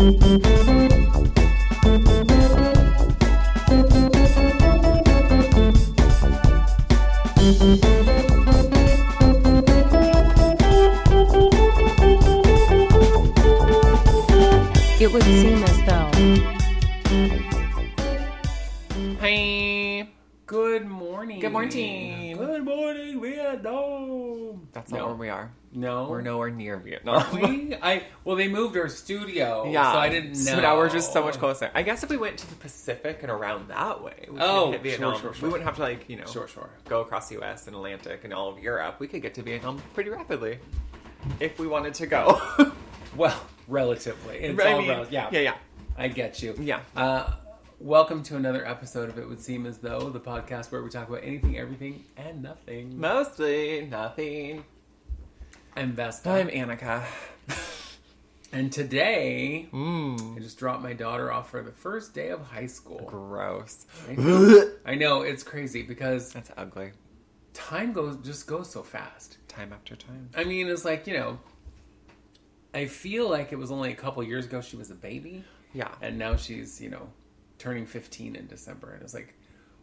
It would seem as though. Hi. Good morning. Good morning. Good morning, Vietnam. That's not where we are. No. We're nowhere near Vietnam. Are we? Well, they moved our studio, Yeah. so I didn't know. So now we're just so much closer. I guess if we went to the Pacific and around that way, we could hit Vietnam. Sure. We wouldn't have to, Sure. go across the U.S. and Atlantic and all of Europe. We could get to Vietnam pretty rapidly if we wanted to go. Well, relatively. It's I all mean, relative. Yeah. Yeah. I get you. Yeah. Welcome to another episode of It Would Seem As Though, the podcast where we talk about anything, everything, and nothing. Mostly nothing. I'm Vesta. I'm Annika. And today, I just dropped my daughter off for the first day of high school. Gross. I know, it's crazy because That's ugly. time just goes so fast. Time after time. I mean, it's like, I feel like it was only a couple years ago she was a baby. Yeah. And now she's, turning 15 in December. And it's like,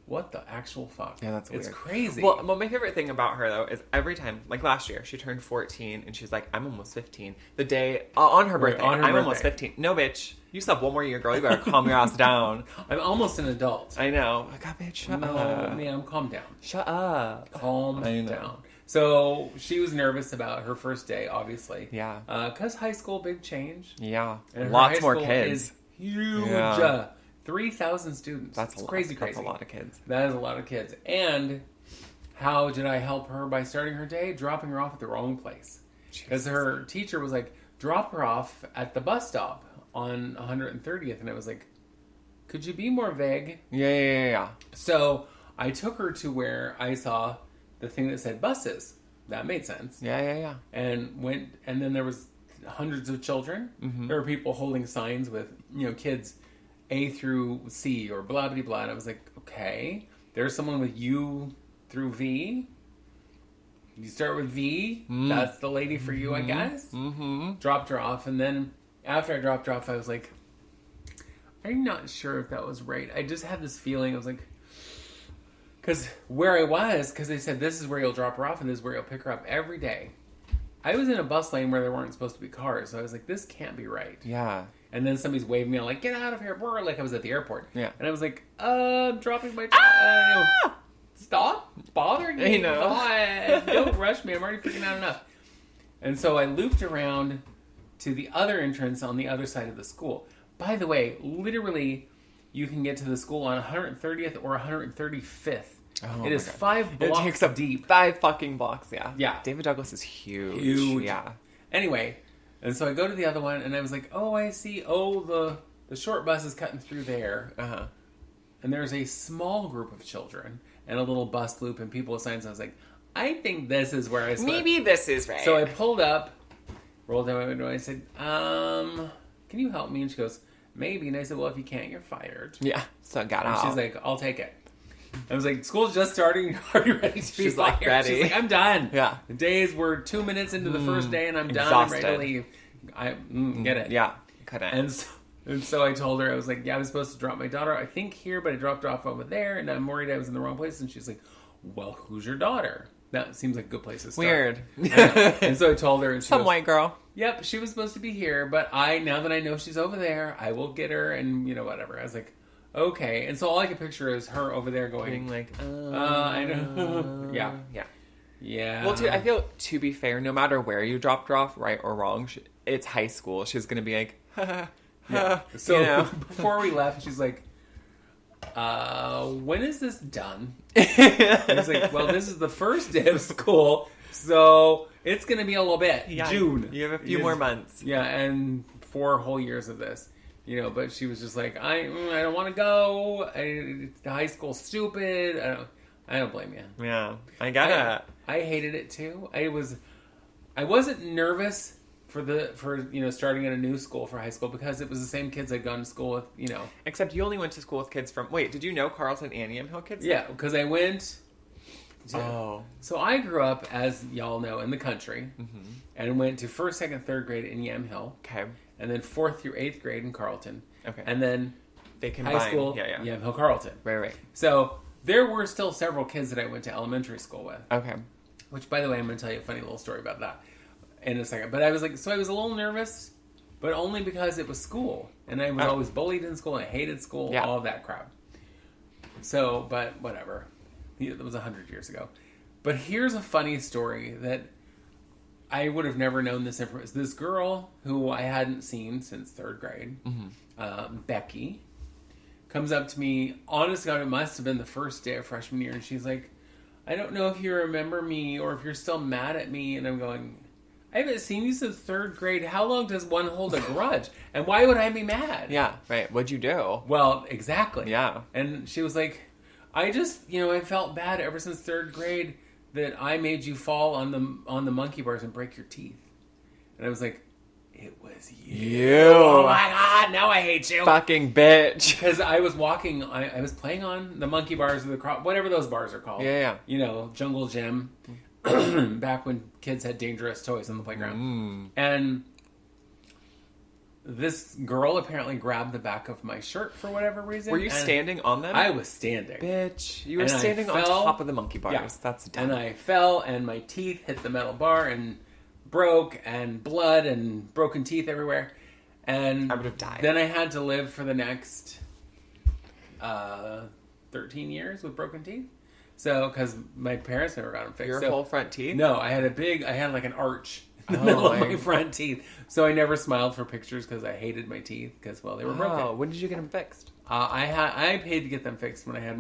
what the actual fuck? Yeah, that's weird. It's crazy. Well, my favorite thing about her, though, is every time, like last year, she turned 14, and she's like, I'm almost 15. The day, on her birthday, I'm almost 15. No, bitch. You still have one more year, girl. You better calm your ass down. I'm almost an adult. I know. Like, oh, bitch, shut up. Ma'am, calm down. Shut up. Calm I know. down. So she was nervous about her first day, obviously. Yeah. Because high school, big change. Yeah. And her Lots high more school kids. Is huge. Yeah. 3,000 students. That's crazy. That's a lot of kids. That is a lot of kids. And how did I help her by starting her day? Dropping her off at the wrong place. Because her teacher was like, drop her off at the bus stop on 130th. And I was like, could you be more vague? Yeah. So I took her to where I saw the thing that said buses. That made sense. Yeah. And then there was hundreds of children. Mm-hmm. There were people holding signs with, kids A through C or blah, blah, blah. And I was like, okay, there's someone with U through V. You start with V. That's the lady for you, I guess. Mm-hmm. Dropped her off. And then after I dropped her off, I was like, I'm not sure if that was right. I just had this feeling. I was like, because they said this is where you'll drop her off and this is where you'll pick her up every day. I was in a bus lane where there weren't supposed to be cars. So I was like, this can't be right. Yeah. And then somebody's waving me on, like, get out of here, brr, like I was at the airport. Yeah. And I was like, I'm dropping my child. Stop bothering me. God, don't rush me. I'm already freaking out enough. And so I looped around to the other entrance on the other side of the school. By the way, literally, you can get to the school on 130th or 135th. Oh, it is 5 blocks it takes up deep. 5 fucking blocks, yeah. Yeah. David Douglas is huge. Huge. Yeah. Anyway, and so I go to the other one, and I was like, oh, I see. Oh, the short bus is cutting through there. Uh-huh. And there's a small group of children and a little bus loop and people with signs. I was like, I think this is where I slept. Maybe this is right. So I pulled up, rolled down my window, and I said, can you help me? And she goes, maybe. And I said, well, if you can't, you're fired. Yeah. So I got And out. she's like, I'll take it. I was like, school's just starting. Are you ready to be She's fired? like, ready. She's like, I'm done. Yeah. The days were 2 minutes into the first day, and I'm done. Exhausted. I'm ready to leave. I get it. Yeah. Couldn't. And so I told her, I was like, yeah, I was supposed to drop my daughter, I think here, but I dropped her off over there, and I'm worried I was in the wrong place. And she's like, well, who's your daughter? That seems like a good place to start. Weird. And so I told her, and she Some goes, white girl. yep, she was supposed to be here, but now that I know she's over there, I will get her, and whatever. I was like, okay. And so all I can picture is her over there going, Being like, I know. Yeah. Yeah. Well, I feel, to be fair, no matter where you dropped her off, right or wrong, it's high school. She's going to be like, yeah. So before we left, she's like, when is this done? I was like, well, this is the first day of school, so it's going to be a little bit. Yeah, June. You have a few more months. Yeah, and 4 whole years of this. But she was just like, I don't want to go. The high school's stupid. I don't blame you. Yeah, I get it. I hated it too. I wasn't nervous for starting at a new school for high school because it was the same kids I'd gone to school with. Except you only went to school with kids from. Wait, did you know Carlton and Yamhill kids? Yeah, because I went So I grew up, as y'all know, in the country, and went to 1st, 2nd, 3rd grade in Yamhill. Okay. And then 4th through 8th grade in Carleton. Okay. And then they combine. high school, Yamhill, Carleton. Right. So there were still several kids that I went to elementary school with. Okay. Which, by the way, I'm going to tell you a funny little story about that in a second. But I was a little nervous, but only because it was school. And I was always bullied in school. I hated school, all of that crap. So, but whatever. It was 100 years ago. But here's a funny story that I would have never known this information. This girl who I hadn't seen since 3rd grade, Becky, comes up to me. Honest to God, it must have been the first day of freshman year. And she's like, I don't know if you remember me or if you're still mad at me. And I'm going, I haven't seen you since 3rd grade. How long does one hold a grudge? And why would I be mad? Yeah, right. What'd you do? Well, exactly. Yeah. And she was like, I just, I felt bad ever since 3rd grade that I made you fall on the monkey bars and break your teeth. And I was like, it was you. Oh my God, now I hate you. Fucking bitch. Because I was walking, I was playing on the monkey bars or whatever those bars are called. Yeah. Jungle Gym. Back when kids had dangerous toys on the playground. And this girl apparently grabbed the back of my shirt for whatever reason. Were you standing on them? I was standing. Bitch. You were standing on top of the monkey bars. Yeah. That's dumb. And I fell, and my teeth hit the metal bar and broke, and blood and broken teeth everywhere. And I would have died. Then I had to live for the next 13 years with broken teeth. So, because my parents never got them fixed. Your whole front teeth? No, I had like an arch in the middle of my front teeth. So I never smiled for pictures because I hated my teeth because, they were broken. When did you get them fixed? I paid to get them fixed when I had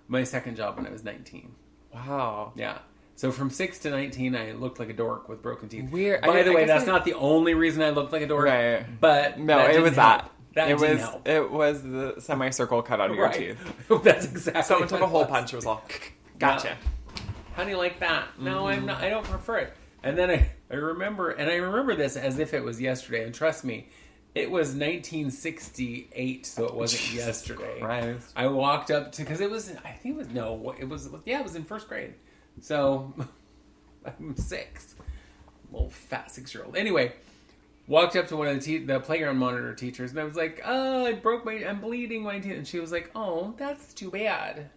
my second job when I was 19. Wow. Yeah. So from 6 to 19, I looked like a dork with broken teeth. Weird. By the way, that's not the only reason I looked like a dork. Right. But no, it was that. That didn't help. It was the semicircle cut out of your teeth. That's exactly. Someone took a hole punch. It was all gotcha. How do you like that? No, I'm not. I don't prefer it. And then I remember this as if it was yesterday. And trust me, it was 1968, so it wasn't yesterday. Christ. I walked up to because it was in 1st grade. So I'm 6, little fat 6-year-old. Anyway, walked up to one of the playground monitor teachers, and I was like, "Oh, I'm bleeding my teeth," and she was like, "Oh, that's too bad."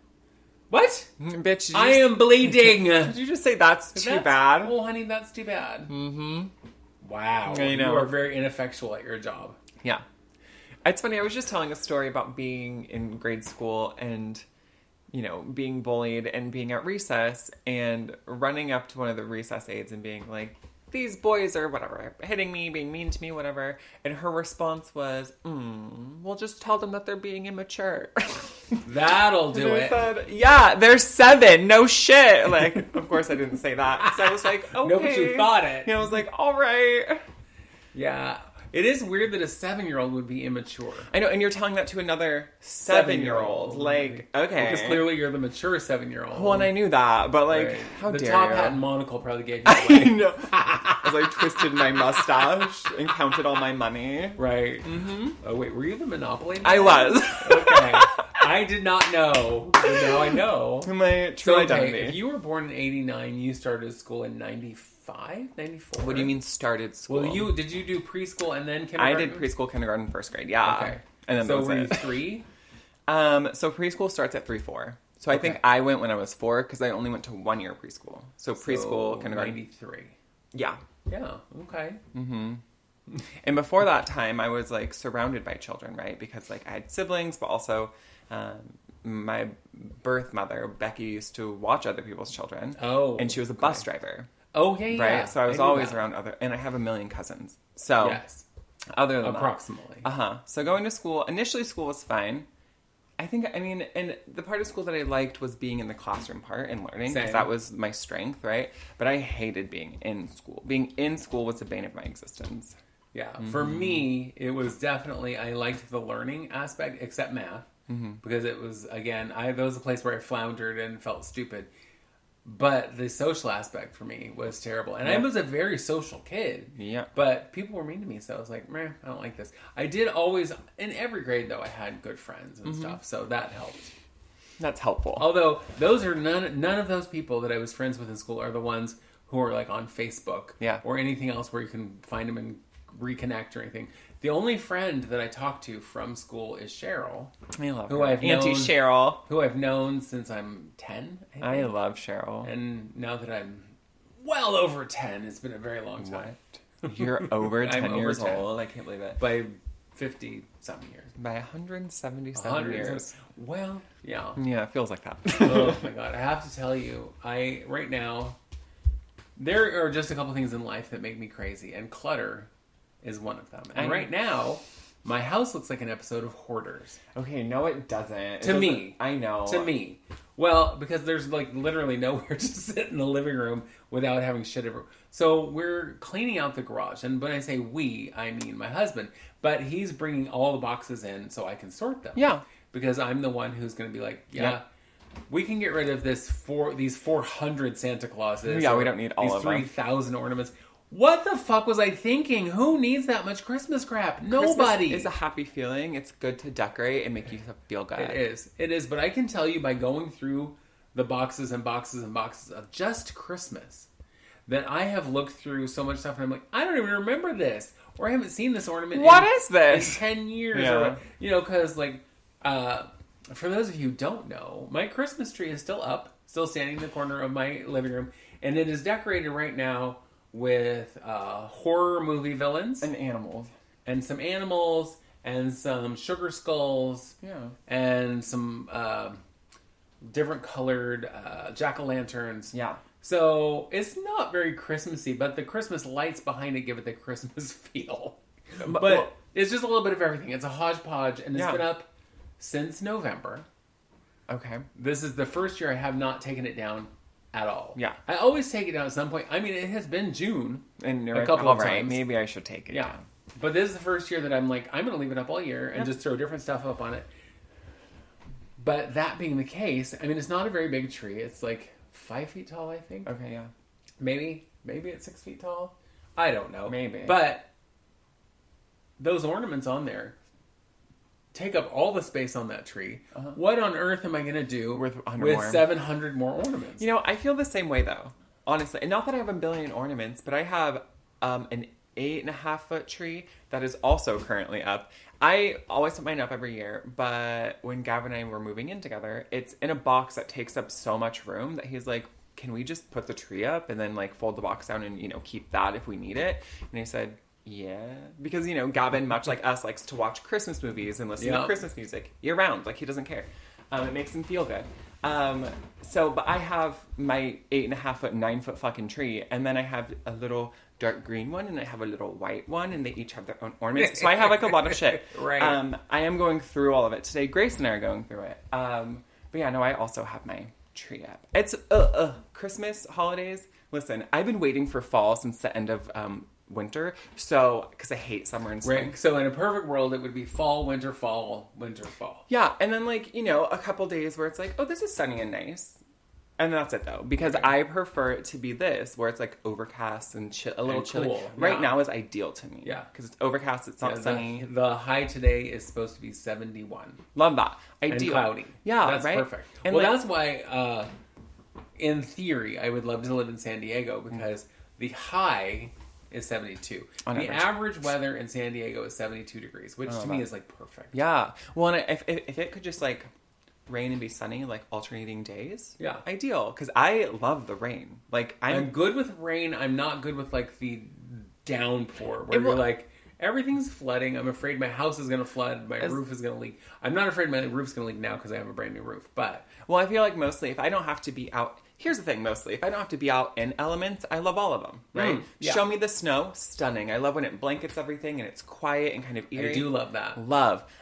What? Bitch, I am bleeding. Did you just say that's too bad? Oh, honey, that's too bad. Mm-hmm. Wow. You are very ineffectual at your job. Yeah. It's funny. I was just telling a story about being in grade school and, being bullied and being at recess and running up to one of the recess aides and being like, these boys are whatever, hitting me, being mean to me, whatever. And her response was, we'll just tell them that they're being immature. That'll do it. Said, yeah, they're 7. No shit. Like, of course I didn't say that. So I was like, okay. No, but you thought it. I was like, all right. Yeah. It is weird that a 7-year-old would be immature. I know, and you're telling that to another 7-year-old. Like, okay. Because clearly you're the mature 7-year-old. Well, and I knew that, but like, how dare you? The top hat and monocle probably gave you away. I know. As I twisted my mustache and counted all my money. Right. Mm-hmm. Oh, wait, were you the Monopoly man? I was. Okay. I did not know, but now I know. My true identity. If you were born in 89, you started school in 95? 94? What do you mean started school? Well, did you do preschool and then kindergarten? I did preschool, kindergarten, 1st grade, yeah. Okay. And then so were you 3? So preschool starts at 3-4. So I think I went when I was 4 because I only went to 1 year preschool. So preschool, kindergarten. 93. Yeah. Yeah, okay. Mm-hmm. And before that time, I was like surrounded by children, right? Because like I had siblings, but also my birth mother, Becky, used to watch other people's children. Oh. And she was a bus driver. Oh, yeah. Right? So I was always around and I have a million cousins. So, yes. Other than approximately. So going to school, initially school was fine. And the part of school that I liked was being in the classroom part and learning, because that was my strength, right? But I hated being in school. Being in school was the bane of my existence. Yeah. Mm-hmm. For me, it was definitely, I liked the learning aspect, except math, because it was, again, that was a place where I floundered and felt stupid. But the social aspect for me was terrible. And I was a very social kid. Yeah. But people were mean to me, so I was like, meh, I don't like this. I did always, in every grade though, I had good friends and stuff, so that helped. That's helpful. Although those are none of those people that I was friends with in school are the ones who are like on Facebook, or anything else where you can find them and reconnect or anything. The only friend that I talk to from school is Cheryl. I love who her. Auntie Cheryl, who I've known since I'm 10. I love Cheryl, and now that I'm well over 10, it's been a very long time. What? You're over 10 years over 10. old. I can't believe it. By 50-something years. By 177 years. Well, yeah. Yeah, it feels like that. Oh my God. I have to tell you, right now, there are just a couple things in life that make me crazy, and clutter is one of them. And right now, my house looks like an episode of Hoarders. Okay, no it doesn't. To me. I know. To me. Well, because there's like literally nowhere to sit in the living room without having shit everywhere. So we're cleaning out the garage. And when I say we, I mean my husband. But he's bringing all the boxes in so I can sort them. Yeah. Because I'm the one who's going to be like, we can get rid of these 400 Santa Clauses. Yeah, we don't need all of them. 3,000 ornaments. What the fuck was I thinking? Who needs that much Christmas crap? Nobody. Christmas is a happy feeling. It's good to decorate and make you feel good. It is. But I can tell you by going through the boxes and boxes and boxes of just Christmas that I have looked through so much stuff and I'm like, I don't even remember this. Or I haven't seen this ornament is this? In 10 years. Yeah. Or, because like, for those of you who don't know, my Christmas tree is still up, still standing in the corner of my living room. And it is decorated right now with horror movie villains and animals and some sugar skulls, and some different colored jack-o'-lanterns. So it's not very Christmassy, but the Christmas lights behind it give it the Christmas feel. But it's just a little bit of everything. It's a hodgepodge, and it's been up since November. Okay. This is the first year I have not taken it down at all. Yeah. I always take it down at some point. I mean, it has been June and a couple of times. Maybe I should take it down. But this is the first year that I'm like, I'm going to leave it up all year and just throw different stuff up on it. But that being the case, I mean, it's not a very big tree. It's like 5 feet tall, I think. Okay, yeah. Maybe it's 6 feet tall. I don't know. Maybe. But those ornaments on there take up all the space on that tree. What on earth am I going to do with 700 more ornaments? You know, I feel the same way, though. Honestly. And not that I have a billion ornaments, but I have an 8.5 foot tree that is also currently up. I always put mine up every year, but when Gavin and I were moving in together, it's in a box that takes up so much room that he's like, can we just put the tree up and then like fold the box down and, keep that if we need it? And I said, yeah, because, Gavin, much like us, likes to watch Christmas movies and listen to Christmas music year round. Like, he doesn't care. It makes him feel good. But I have my 8.5 foot, 9 foot fucking tree, and then I have a little dark green one, and I have a little white one, and they each have their own ornaments. So I have like a lot of shit. Right. I am going through all of it today. Grace and I are going through it. But yeah, no, I also have my tree up. It's Christmas, holidays. Listen, I've been waiting for fall since the end of winter, because I hate summer and spring. Right. So in a perfect world, it would be fall, winter, fall, winter, fall. Yeah, and then a couple days where it's like, oh, this is sunny and nice. And that's it, though, because I prefer it to be this, where it's like overcast and a little chilly. Cool. Right now is ideal to me. Yeah. Because it's overcast, it's not sunny. The high today is supposed to be 71. Love that. Ideal. And cloudy. Yeah, that's right? perfect. And that's why, in theory, I would love to live in San Diego, because the high is 72. The average weather in San Diego is 72 degrees, which to me is like perfect. Yeah. Well, and if it could just like rain and be sunny, like alternating days, ideal. Because I love the rain. Like I'm good with rain. I'm not good with like the downpour where you're like, everything's flooding. I'm afraid my house is going to flood. My roof is going to leak. I'm not afraid my roof's going to leak now because I have a brand new roof. But I feel like mostly if I don't have to be out. Here's the thing, mostly. If I don't have to be out in elements, I love all of them, right? Show me the snow, stunning. I love when it blankets everything and it's quiet and kind of eerie. I do love that.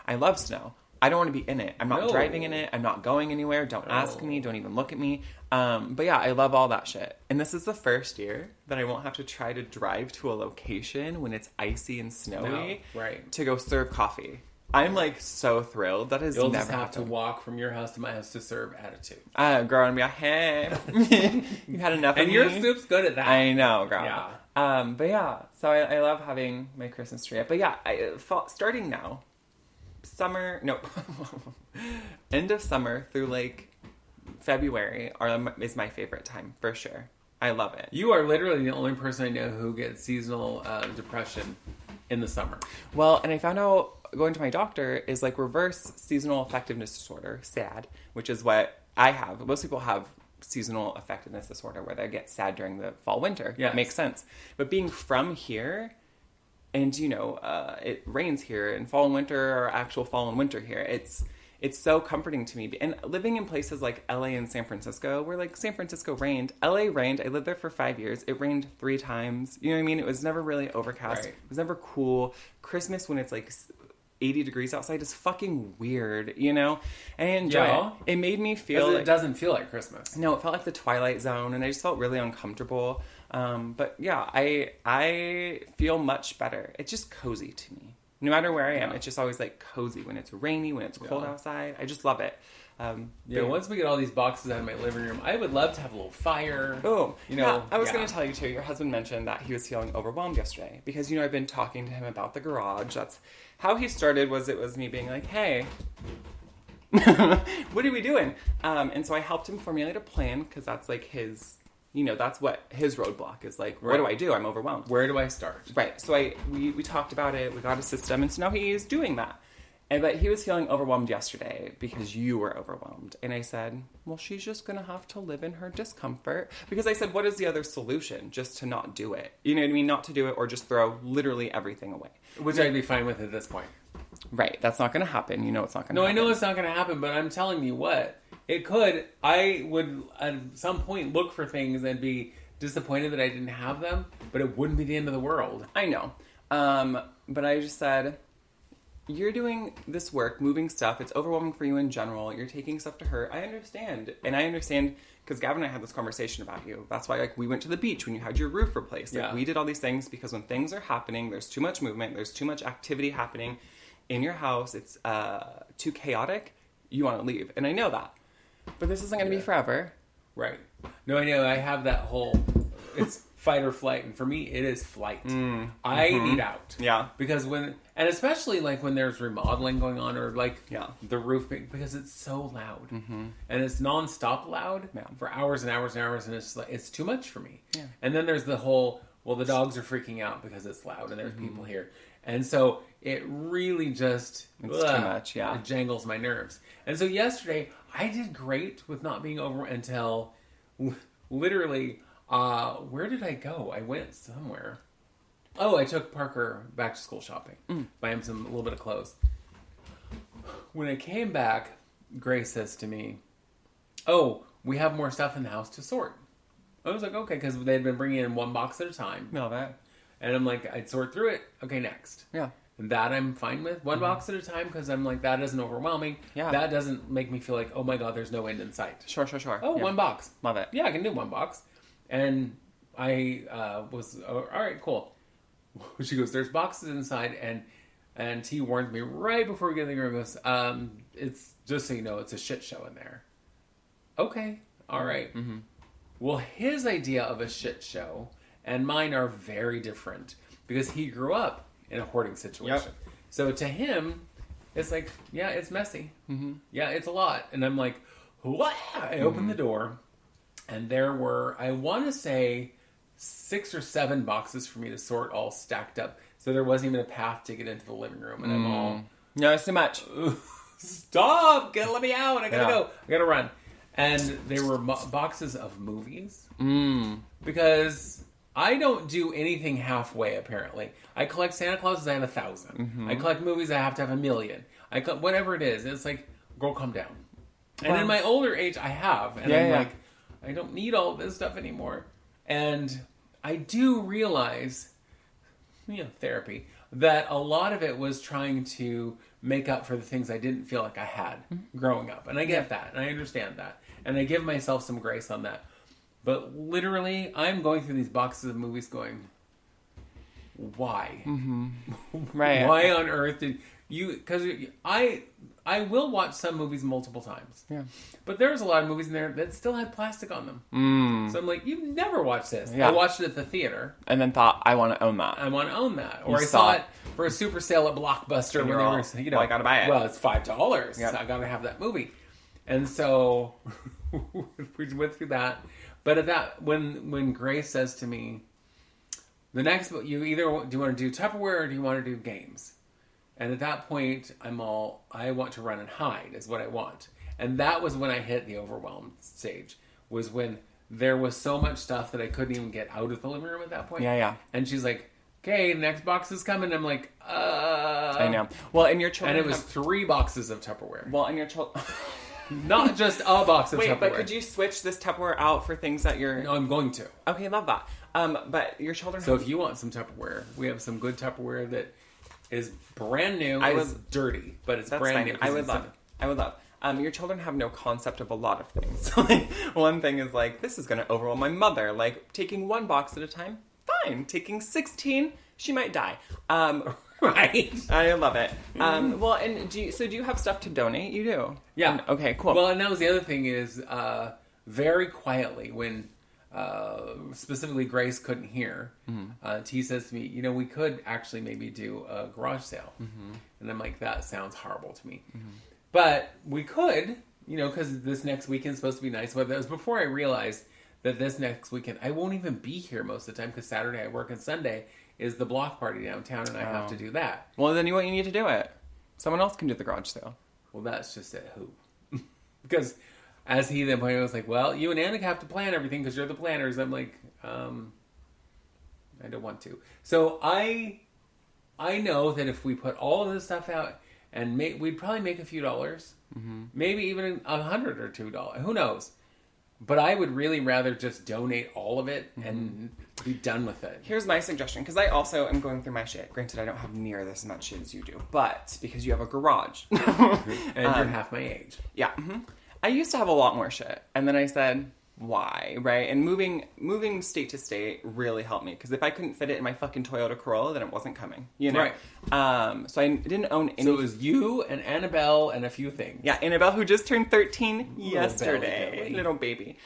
I love snow. I don't want to be in it. I'm not driving in it. I'm not going anywhere. Don't ask me. Don't even look at me. But yeah, I love all that shit. And this is the first year that I won't have to try to drive to a location when it's icy and snowy to go serve coffee. I'm like so thrilled. That is You'll never just have happened. to walk from your house to my house to serve attitude. Girl, and be like, hey, you had enough of and me? your soup's good at that. I know, girl. Yeah. But yeah, so I love having my Christmas tree up. But yeah, starting now, end of summer through like February is my favorite time, for sure. I love it. You are literally the only person I know who gets seasonal depression in the summer. Well, and I found out going to my doctor is like reverse seasonal affectiveness disorder, SAD, which is what I have. Most people have seasonal affectiveness disorder where they get sad during the fall, winter. Yeah, makes sense. But being from here, and it rains here, and fall and winter are actual fall and winter here. It's so comforting to me. And living in places like LA and San Francisco, where like San Francisco rained, LA rained. I lived there for 5 years. It rained 3 times. You know what I mean? It was never really overcast. Right. It was never cool. Christmas when it's like 80 degrees outside is fucking weird, And I enjoy it. It made me feel like... It doesn't feel like Christmas. No, it felt like the Twilight Zone, and I just felt really uncomfortable. But yeah, I feel much better. It's just cozy to me. No matter where I am, it's just always like cozy when it's rainy, when it's cold outside. I just love it. Once we get all these boxes out of my living room, I would love to have a little fire. Oh, I was going to tell you too, your husband mentioned that he was feeling overwhelmed yesterday because, I've been talking to him about the garage. That's how he started. It was me being like, hey, what are we doing? And so I helped him formulate a plan because that's like his... that's what his roadblock is like. What do I do? I'm overwhelmed. Where do I start? Right. So we talked about it. We got a system. And so now he is doing that. But he was feeling overwhelmed yesterday because you were overwhelmed. And I said, well, she's just going to have to live in her discomfort. Because I said, what is the other solution? Just to not do it. You know what I mean? Not to do it or just throw literally everything away. Which I'd be fine with at this point. Right. That's not going to happen. It's not going to happen. No, I know it's not going to happen, but I'm telling you what. It could. I would at some point look for things and be disappointed that I didn't have them, but it wouldn't be the end of the world. I know. But I just said, you're doing this work, moving stuff. It's overwhelming for you in general. You're taking stuff to her. I understand. And I understand because Gavin and I had this conversation about you. That's why we went to the beach when you had your roof replaced. We did all these things because when things are happening, there's too much movement. There's too much activity happening in your house. It's too chaotic. You want to leave. And I know that. But this isn't going to be forever. Right. No, I know. I have that whole... It's fight or flight. And for me, it is flight. I need out. Yeah. Because when... And especially when there's remodeling going on or the roof... Because it's so loud. And it's nonstop loud for hours and hours and hours. And it's too much for me. Yeah. And then there's the whole... Well, the dogs are freaking out because it's loud and there's people here. And so it really just... It's too much, It jangles my nerves. And so yesterday... I did great with not being over until literally, where did I go? I went somewhere. Oh, I took Parker back to school shopping. Buy him a little bit of clothes. When I came back, Grace says to me, oh, we have more stuff in the house to sort. I was like, okay, because they had been bringing in one box at a time. No, that. And I'm like, I'd sort through it. Okay, next. Yeah. And that I'm fine with. One box at a time because I'm like, that isn't overwhelming. Yeah. That doesn't make me feel like, oh my God, there's no end in sight. Sure. Oh, one box. Love it. Yeah, I can do one box. And I was, all right, cool. She goes, there's boxes inside. And he warned me right before we get in the room. He goes, it's just so you know, it's a shit show in there. Okay. All right. Well, his idea of a shit show and mine are very different because he grew up in a hoarding situation. Yep. So to him, it's like, yeah, it's messy. Yeah, it's a lot. And I'm like, what? I opened the door, and there were, I want to say, 6 or 7 boxes for me to sort all stacked up. So there wasn't even a path to get into the living room. And I'm all... No, it's too much. Stop! Let me out! I gotta go. I gotta run. And they were boxes of movies. Because... I don't do anything halfway, apparently. I collect Santa Clauses, I have 1,000. I collect movies, I have to have 1,000,000. I collect whatever it is. It's like, girl, calm down. And in my older age, I have. And I'm like, I don't need all this stuff anymore. And I do realize, therapy, that a lot of it was trying to make up for the things I didn't feel like I had growing up. And I get that, and I understand that. And I give myself some grace on that. But literally, I'm going through these boxes of movies going, why? Right. Why on earth did you... Because I will watch some movies multiple times. Yeah. But there's a lot of movies in there that still had plastic on them. So I'm like, you've never watched this. Yeah. I watched it at the theater. And then thought, I want to own that. I want to own that. Or I saw it for a super sale at Blockbuster. And when all, they were, well, I got to buy it. Well, it's $5. Yep. So I got to have that movie. And so we went through that. But at that, when Grace says to me, the next, you either do you want to do Tupperware or do you want to do games? And at that point, I want to run and hide is what I want. And that was when I hit the overwhelmed stage, was when there was so much stuff that I couldn't even get out of the living room at that point. Yeah. And she's like, okay, the next box is coming. I'm like, I know. Well, and your children and it was 3 boxes of Tupperware. Well, and your children... Not just a box of Tupperware. Wait, but could you switch this Tupperware out for things that you're... No, I'm going to. Okay, love that. But your children... So if you want some Tupperware, we have some good Tupperware that is brand new. It's dirty, but it's brand new. I would love. Your children have no concept of a lot of things. Like, one thing is like, this is going to overwhelm my mother. Like, taking 1 box at a time, fine. Taking 16, she might die. Right. I love it. Well, and do you have stuff to donate? You do? Yeah. Okay, cool. Well, and that was the other thing is, very quietly, when specifically Grace couldn't hear, T says to me, we could actually maybe do a garage sale. Mm-hmm. And I'm like, that sounds horrible to me. Mm-hmm. But we could, because this next weekend's supposed to be nice. But that was before I realized that this next weekend, I won't even be here most of the time because Saturday I work and Sunday is the block party downtown, and I have to do that. Well, then you need to do it. Someone else can do the garage sale. Well, that's just it. Who? Because as he then pointed out, was like, well, you and Annika have to plan everything because you're the planners. I'm like, I don't want to. So I know that if we put all of this stuff out, and we'd probably make a few dollars, maybe even $100 or $2. Who knows? But I would really rather just donate all of it and be done with it. Here's my suggestion, because I also am going through my shit. Granted, I don't have near this much shit as you do, but because you have a garage. And you're half my age. Yeah. Mm-hmm. I used to have a lot more shit. And then I said, why? Right? And moving state to state really helped me, because if I couldn't fit it in my fucking Toyota Corolla, then it wasn't coming. Right. So I didn't own any. So it was you and Annabelle and a few things. Yeah, Annabelle, who just turned 13 yesterday. Little baby.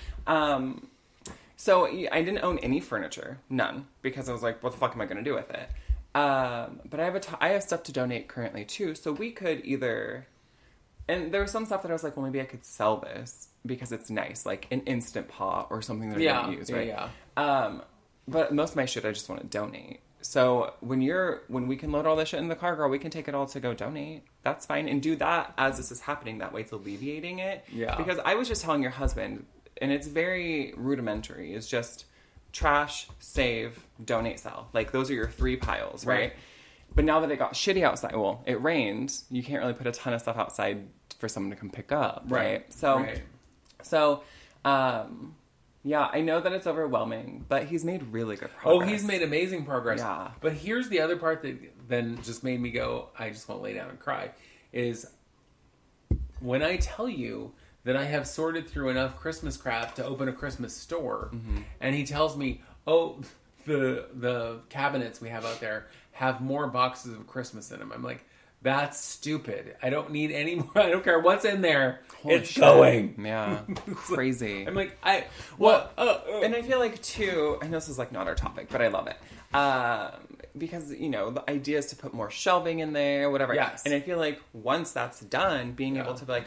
So I didn't own any furniture. None. Because I was like, what the fuck am I going to do with it? But I have stuff to donate currently, too. So we could either... And there was some stuff that I was like, well, maybe I could sell this because it's nice, like an Instant Pot or something that I don't use, right? Yeah. But most of my shit I just want to donate. So when we can load all this shit in the car, girl, we can take it all to go donate. That's fine. And do that as this is happening. That way it's alleviating it. Yeah. Because I was just telling your husband, and it's very rudimentary, it's just trash, save, donate, sell. Like those are your 3 piles, right? But now that it got shitty outside, well, it rained, you can't really put a ton of stuff outside for someone to come pick up, right? So, yeah, I know that it's overwhelming, but he's made really good progress. Oh, he's made amazing progress. Yeah. But here's the other part that then just made me go, I just want to lay down and cry, is when I tell you that I have sorted through enough Christmas crap to open a Christmas store, and he tells me, oh, the cabinets we have out there have more boxes of Christmas in them. I'm like, that's stupid. I don't need any more. I don't care what's in there. Holy it's shit. Going. Yeah. Crazy. I'm like, and I feel like too, I know this is like not our topic, but I love it. Because, the idea is to put more shelving in there, whatever. Yes. And I feel like once that's done, being able to be like,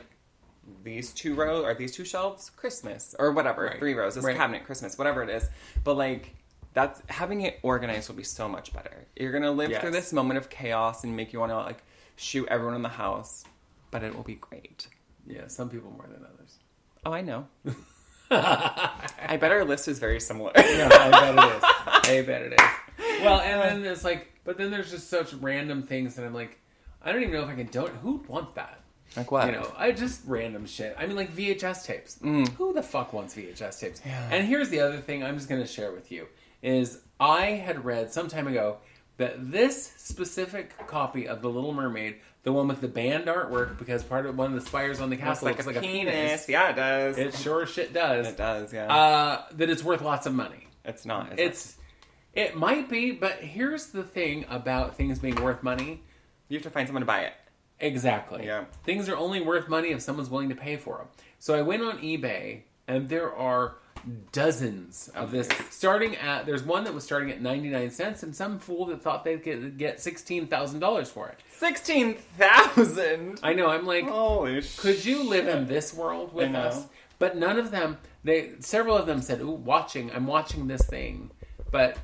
these 2 rows, or these 2 shelves, Christmas, or whatever, 3 rows, this cabinet, Christmas, whatever it is. But like, that's having it organized will be so much better. You're going to live through this moment of chaos and make you want to like shoot everyone in the house, but it will be great. Yeah, some people more than others. Oh, I know. I bet our list is very similar. Yeah, I bet it is. Well, and then it's like, but then there's just such random things that I'm like, I don't even know if I can donate. Who'd want that? Like what? I just random shit. I mean, like VHS tapes. Who the fuck wants VHS tapes? Yeah. And here's the other thing I'm just going to share with you, is I had read some time ago that this specific copy of The Little Mermaid, the one with the band artwork, because part of one of the spires on the castle looks like a penis. Yeah, it does. It sure as shit does. It does, yeah. That it's worth lots of money. It's not. It might be, but here's the thing about things being worth money. You have to find someone to buy it. Exactly. Yeah. Things are only worth money if someone's willing to pay for them. So I went on eBay, and there are dozens of this. There's one that was starting at 99 cents, and some fool that thought they could get $16,000 for it. 16,000. I know. I'm like, holy shit. Could you live in this world with us? But none of them, several of them said, "Ooh, I'm watching this thing," but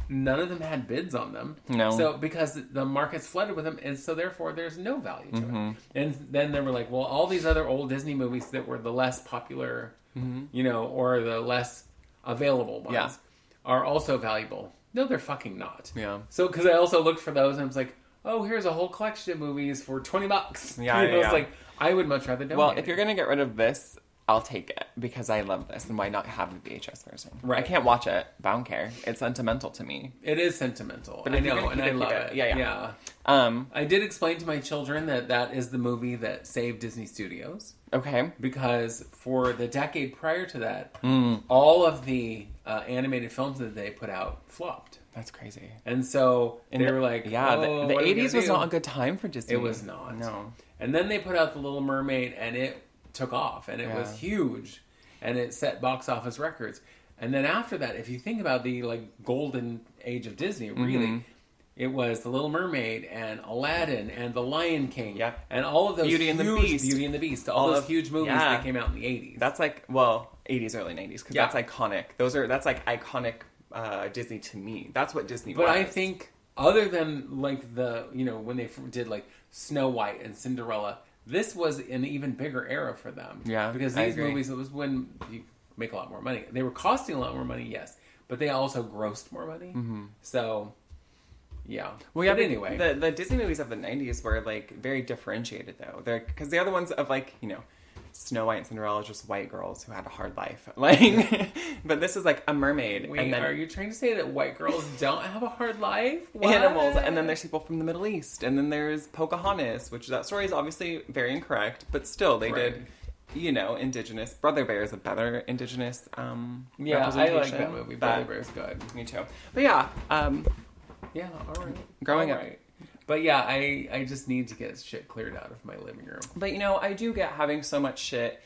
none of them had bids on them. No. So because the market's flooded with them, and so therefore there's no value to it. And then they were like, well, all these other old Disney movies that were the less popular, or the less available ones are also valuable. No, they're fucking not. Yeah. So because I also looked for those, and I was like, oh, here's a whole collection of movies for $20. Yeah, I was like, I would much rather donate. Well, if you're gonna get rid of this, I'll take it because I love this, and why not have the VHS version? Right. I can't watch it, but I don't care. It's sentimental to me. It is sentimental. But I know, and I love it. Yeah. I did explain to my children that is the movie that saved Disney Studios. Okay. Because for the decade prior to that, all of the animated films that they put out flopped. That's crazy. And so they were like, yeah, the 80s was not a good time for Disney. It was not. No. And then they put out The Little Mermaid, and it took off, and it was huge, and it set box office records. And then after that, if you think about the golden age of Disney, really, it was The Little Mermaid and Aladdin and The Lion King, and all of those Beauty and the Beast, all those huge movies that came out in the 80s. That's 80s, early 90s, because that's iconic. That's iconic Disney to me. That's what Disney was. But I think other than when they did Snow White and Cinderella, this was an even bigger era for them. Yeah, because these movies, it was when you make a lot more money. They were costing a lot more money, yes, but they also grossed more money. So, yeah. Well, yeah. But anyway, the Disney movies of the 90s were very differentiated though. Because the other ones of Snow White and Cinderella are just white girls who had a hard life. But this is a mermaid. Wait, and then, are you trying to say that white girls don't have a hard life? What? Animals, and then there's people from the Middle East, and then there's Pocahontas, which that story is obviously very incorrect, but still they did, indigenous. Brother Bear is a better indigenous yeah, I like that movie. Brother Bear's good. Me too. But yeah. Yeah, all right. Growing up. But yeah, I just need to get shit cleared out of my living room. But I do get having so much shit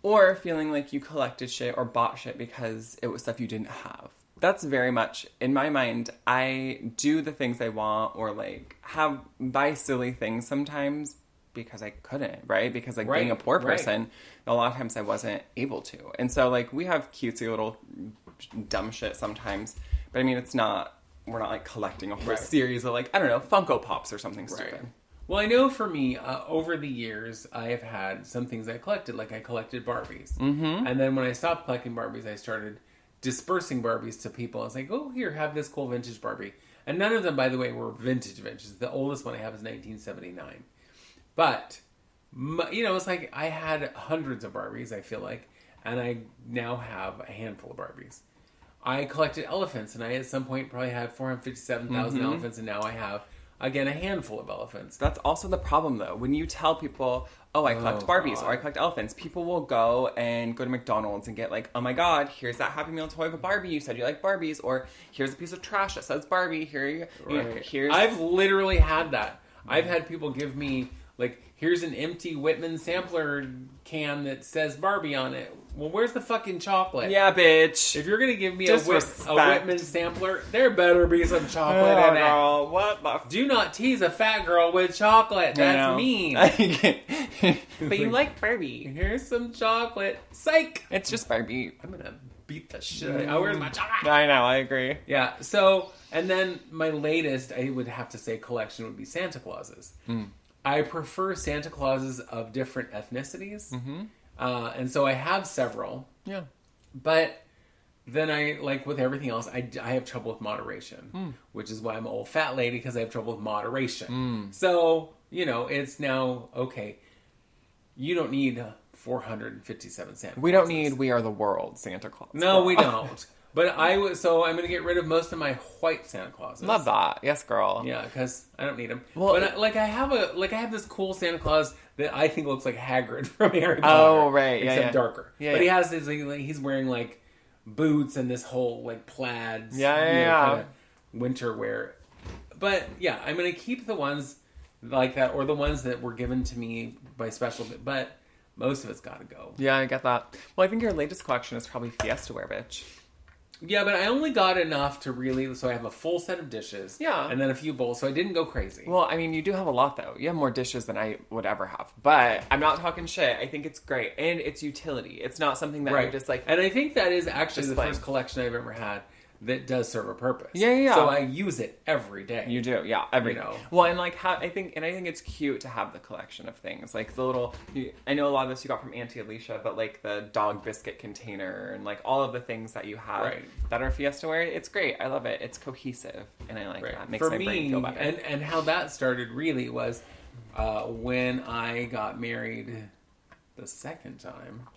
or feeling like you collected shit or bought shit because it was stuff you didn't have. That's very much, in my mind, I do the things I want or buy silly things sometimes because I couldn't, right? Because being a poor person, a lot of times I wasn't able to. And so we have cutesy little dumb shit sometimes, but I mean, we're not collecting a whole series of I don't know, Funko Pops or something stupid. Right. Well, I know for me, over the years, I have had some things I collected. I collected Barbies. Mm-hmm. And then when I stopped collecting Barbies, I started dispersing Barbies to people. I was like, oh, here, have this cool vintage Barbie. And none of them, by the way, were vintage. The oldest one I have is 1979. But, it's I had hundreds of Barbies, I feel like. And I now have a handful of Barbies. I collected elephants, and I at some point probably had 457,000 elephants, and now I have, again, a handful of elephants. That's also the problem, though. When you tell people, oh, I collect Barbies, or I collect elephants, people will go to McDonald's and get oh my god, here's that Happy Meal toy of a Barbie, you said you like Barbies, or here's a piece of trash that says Barbie, here's... I've literally had that. I've had people give me, here's an empty Whitman sampler can that says Barbie on it. Well, where's the fucking chocolate? Yeah, bitch. If you're going to give me a Whitman sampler, there better be some chocolate in it. Girl, what the... Do not tease a fat girl with chocolate. That's mean. But you like Barbie. Here's some chocolate. Psych! It's just Barbie. I'm going to beat the shit out. Where's my chocolate? I know, I agree. Yeah, so... And then my latest, I would have to say, collection would be Santa Clauses. I prefer Santa Clauses of different ethnicities. Mm-hmm. And so I have several. Yeah. But then I, with everything else, I have trouble with moderation. Which is why I'm an old fat lady, because I have trouble with moderation. So, it's now, okay, you don't need 457 Santa Clauses. We don't need We Are the World Santa Claus. No, we don't. But I'm going to get rid of most of my white Santa Clauses. Love that. Yes, girl. Yeah, because I don't need them. Well, but I have this cool Santa Claus that I think looks like Hagrid from Harry Potter. Oh, right. Except darker. Yeah, but he has this, he's wearing boots and this whole plaids. Yeah. Kind of winter wear. But yeah, I'm going to keep the ones like that, or the ones that were given to me by special. But most of it's got to go. Yeah, I get that. Well, I think your latest collection is probably Fiesta wear, bitch. Yeah, but I only got enough to really... So I have a full set of dishes. Yeah. And then a few bowls, so I didn't go crazy. Well, I mean, you do have a lot, though. You have more dishes than I would ever have. But I'm not talking shit. I think it's great. And it's utility. It's not something that Right. you're just like... And I think that is actually the like- first collection I've ever had that does serve a purpose. Yeah. So I use it every day. You do, yeah. You know. Well, and like I think it's cute to have the collection of things, like the little. I know a lot of this you got from Auntie Alicia, but like the dog biscuit container and like all of the things that you have that are Fiesta ware. It's great. I love it. It's cohesive, and I like that. It makes my brain feel better. And how that started really was when I got married the second time.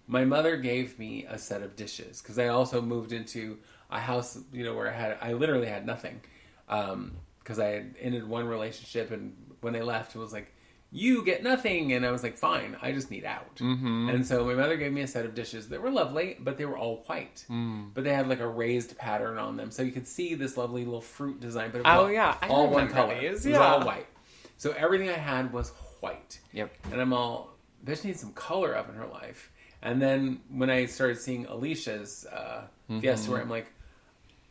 My mother gave me a set of dishes because I also moved into a house, where I literally had nothing, because I had ended one relationship, and when I left, it was like, you get nothing, and I was like, fine, I just need out. Mm-hmm. And so my mother gave me a set of dishes that were lovely, but they were all white, but they had like a raised pattern on them, so you could see this lovely little fruit design, but it was all one color. It was all white. So everything I had was white. Yep. And I'm all, bitch needs some color up in her life. And then when I started seeing Alicia's Fiesta ware, I'm like,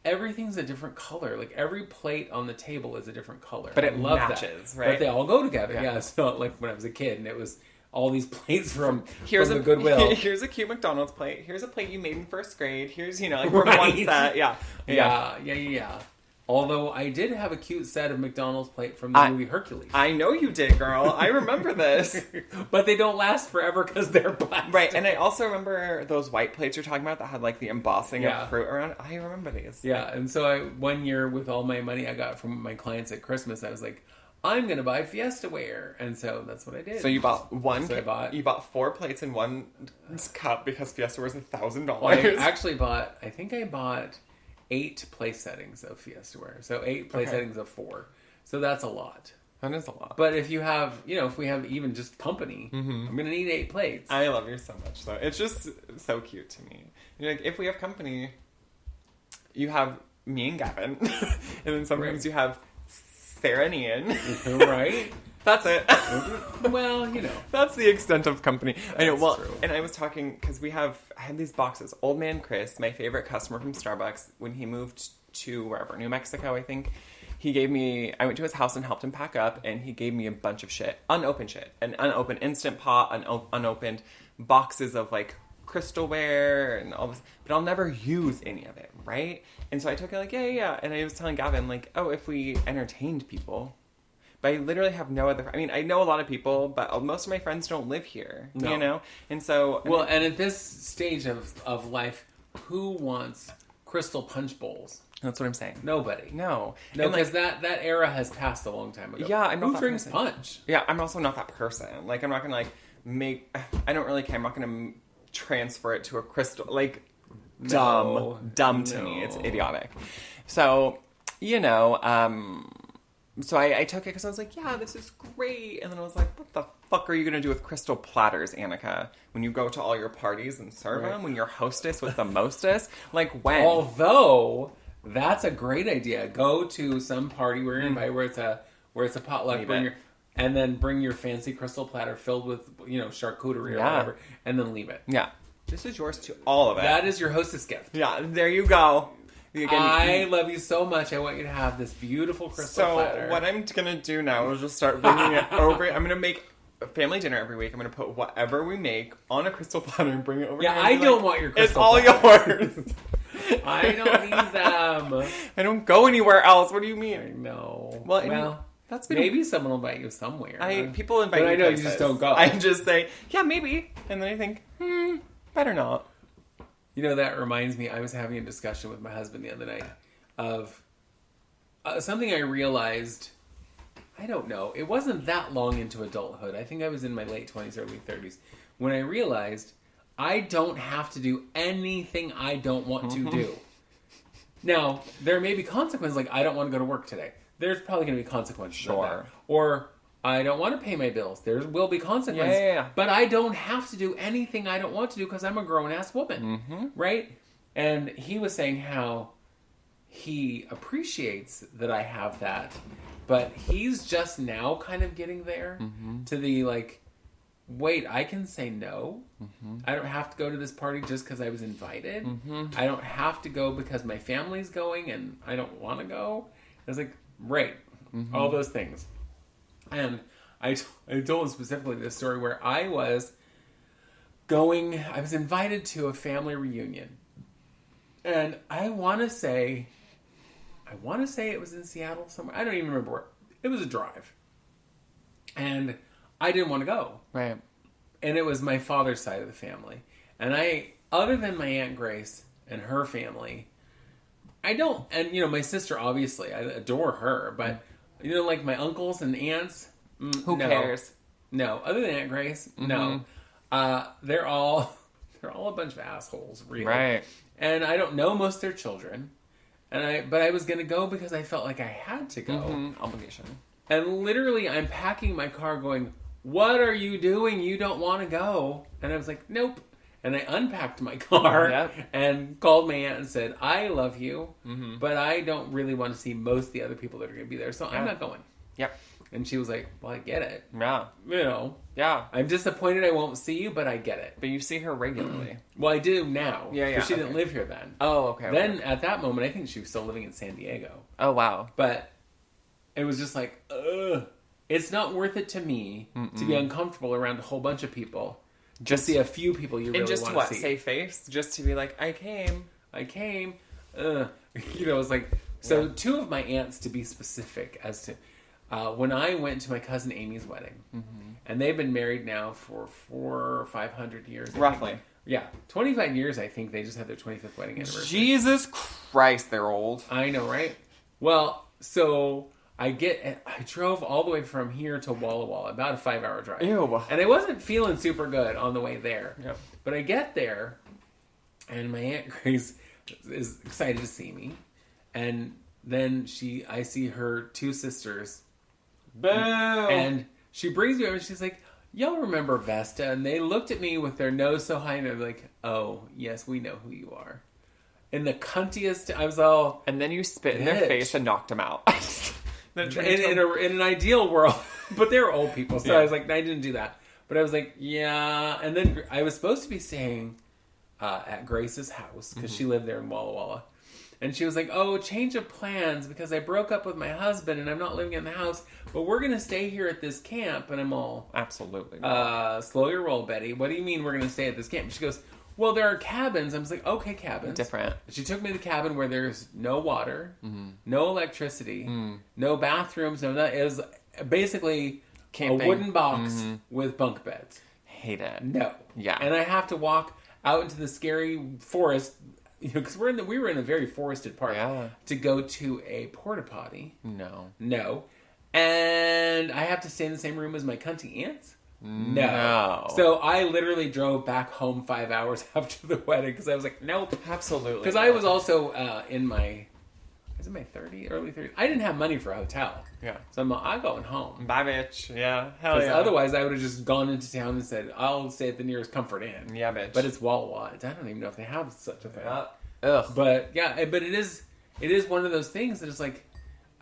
everything's a different color. Like every plate on the table is a different color. But it matches, right? But they all go together. Yeah. It's not like when I was a kid and it was all these plates from the Goodwill. Here's a cute McDonald's plate. Here's a plate you made in first grade. Here's like from one set. Yeah. Although I did have a cute set of McDonald's plate from the movie Hercules. I know you did, girl. I remember this. But they don't last forever because they're plastic. Right, and I also remember those white plates you're talking about that had like the embossing of fruit around it. I remember these. Yeah, and so one year with all my money I got from my clients at Christmas, I was like, I'm going to buy Fiesta ware. And so that's what I did. So you bought you bought 4 plates in one cup because Fiesta ware is $1,000. Well, I think I bought 8 place settings of Fiesta ware. So 8 place settings of 4. So that's a lot. That is a lot. But if you have, if we have even just company, I'm going to need 8 plates. I love you so much, though. It's just so cute to me. Like, if we have company, you have me and Gavin. And then sometimes you have Sarah and Ian. Right? That's it. Well, That's the extent of company. I know. Well, true. And I was talking, because I had these boxes. Old man Chris, my favorite customer from Starbucks, when he moved to wherever, New Mexico, I think, I went to his house and helped him pack up, and he gave me a bunch of shit. Unopened shit. An unopened Instant Pot, unopened boxes of, like, crystalware and all this. But I'll never use any of it, right? And so I took it like, yeah. And I was telling Gavin, like, if we entertained people... But I literally have no other... I mean, I know a lot of people, but most of my friends don't live here, And so... And at this stage of life, who wants crystal punch bowls? That's what I'm saying. Nobody. No, because that era has passed a long time ago. Yeah, I'm not Who that drinks person. punch? Yeah, I'm also not that person. Like, I'm not going to, like, make... I don't really care. I'm not going to transfer it to a crystal... Like, dumb to me. It's idiotic. So, So I took it because I was like, yeah, this is great. And then I was like, what the fuck are you going to do with crystal platters, Annika? When you go to all your parties and serve them? When you're hostess with the mostest? Like, when? Although, that's a great idea. Go to some party where you're invited, where it's a potluck, and then bring your fancy crystal platter filled with, charcuterie or whatever, and then leave it. Yeah. This is yours to all of it. That is your hostess gift. Yeah, there you go. I love you so much. I want you to have this beautiful crystal platter. So what I'm going to do now is just start bringing it over. I'm going to make a family dinner every week. I'm going to put whatever we make on a crystal platter and bring it over. Yeah, I don't want your crystal platter. It's all yours. I don't need them. I don't go anywhere else. What do you mean? I know. Well, that's been... Maybe someone will invite you somewhere. People invite me. But I know you just don't go. I just say, yeah, maybe. And then I think, better not. That reminds me, I was having a discussion with my husband the other night of something I realized, I don't know, it wasn't that long into adulthood. I think I was in my late 20s, early 30s, when I realized I don't have to do anything I don't want to do. Now, there may be consequences, like I don't want to go to work today. There's probably going to be consequences of that. Or I don't want to pay my bills. There will be consequences. Yeah. But I don't have to do anything I don't want to do because I'm a grown-ass woman. Right? And he was saying how he appreciates that I have that. But he's just now kind of getting there to the, like, wait, I can say no. I don't have to go to this party just because I was invited. I don't have to go because my family's going and I don't want to go. I was like, right. All those things. And I told him specifically this story where I was invited to a family reunion. And I want to say it was in Seattle somewhere. I don't even remember where. It was a drive. And I didn't want to go. Right. And it was my father's side of the family. And other than my Aunt Grace and her family, I don't, and my sister, obviously, I adore her, but, like my uncles and aunts, who cares? No. Other than Aunt Grace, no. They're all a bunch of assholes, really. Right. And I don't know most of their children. But I was going to go because I felt like I had to go. Obligation. And literally, I'm packing my car going, what are you doing? You don't want to go. And I was like, nope. And I unpacked my car and called my aunt and said, I love you, but I don't really want to see most of the other people that are going to be there, so I'm not going. Yep. And she was like, well, I get it. Yeah. Yeah. I'm disappointed I won't see you, but I get it. But you see her regularly. Well, I do now. Yeah. Because she didn't live here then. Oh, okay. Then, at that moment, I think she was still living in San Diego. Oh, wow. But it was just like, ugh. It's not worth it to me to be uncomfortable around a whole bunch of people. Just see a few people you really want to see. And just save face? Just to be like, I came. It's like, so two of my aunts, to be specific, as to when I went to my cousin Amy's wedding, and they've been married now for 400 or 500 years. Roughly. Yeah. 25 years, I think. They just had their 25th wedding anniversary. Jesus Christ, they're old. I know, right? Well, so I drove all the way from here to Walla Walla, about a 5-hour drive. Ew. And I wasn't feeling super good on the way there. Yep. But I get there, and my Aunt Grace is excited to see me. And then I see her two sisters. Boo! And she brings me over, and she's like, y'all remember Vesta? And they looked at me with their nose so high, and they're like, oh, yes, we know who you are. In the cuntiest, I was all... And then you spit in their face and knocked them out. in an ideal world, but they're old people, so I was like, I didn't do that. But I was like, yeah. And then I was supposed to be staying at Grace's house because she lived there in Walla Walla, and she was like, "Oh, change of plans because I broke up with my husband and I'm not living in the house, but we're gonna stay here at this camp." And I'm all, absolutely, slow your roll, Betty. What do you mean we're gonna stay at this camp? She goes, well, there are cabins. I was like, okay, cabins. Different. She took me to the cabin where there's no water, no electricity, no bathrooms, no nothing. It was basically camping. A wooden box with bunk beds. Hate it. No. Yeah. And I have to walk out into the scary forest, because we were in a very forested part, to go to a porta potty. No. And I have to stay in the same room as my cunty aunts. No. So I literally drove back home 5 hours after the wedding because I was like, nope. Absolutely. Because I was also in my 30s, early 30s. I didn't have money for a hotel. Yeah. So I'm going home. Bye, bitch. Yeah. Hell yeah. Otherwise, I would have just gone into town and said, I'll stay at the nearest Comfort Inn. Yeah, bitch. But it's Walla Walla. I don't even know if they have such a thing. Ugh. But yeah, but it is one of those things that it's like,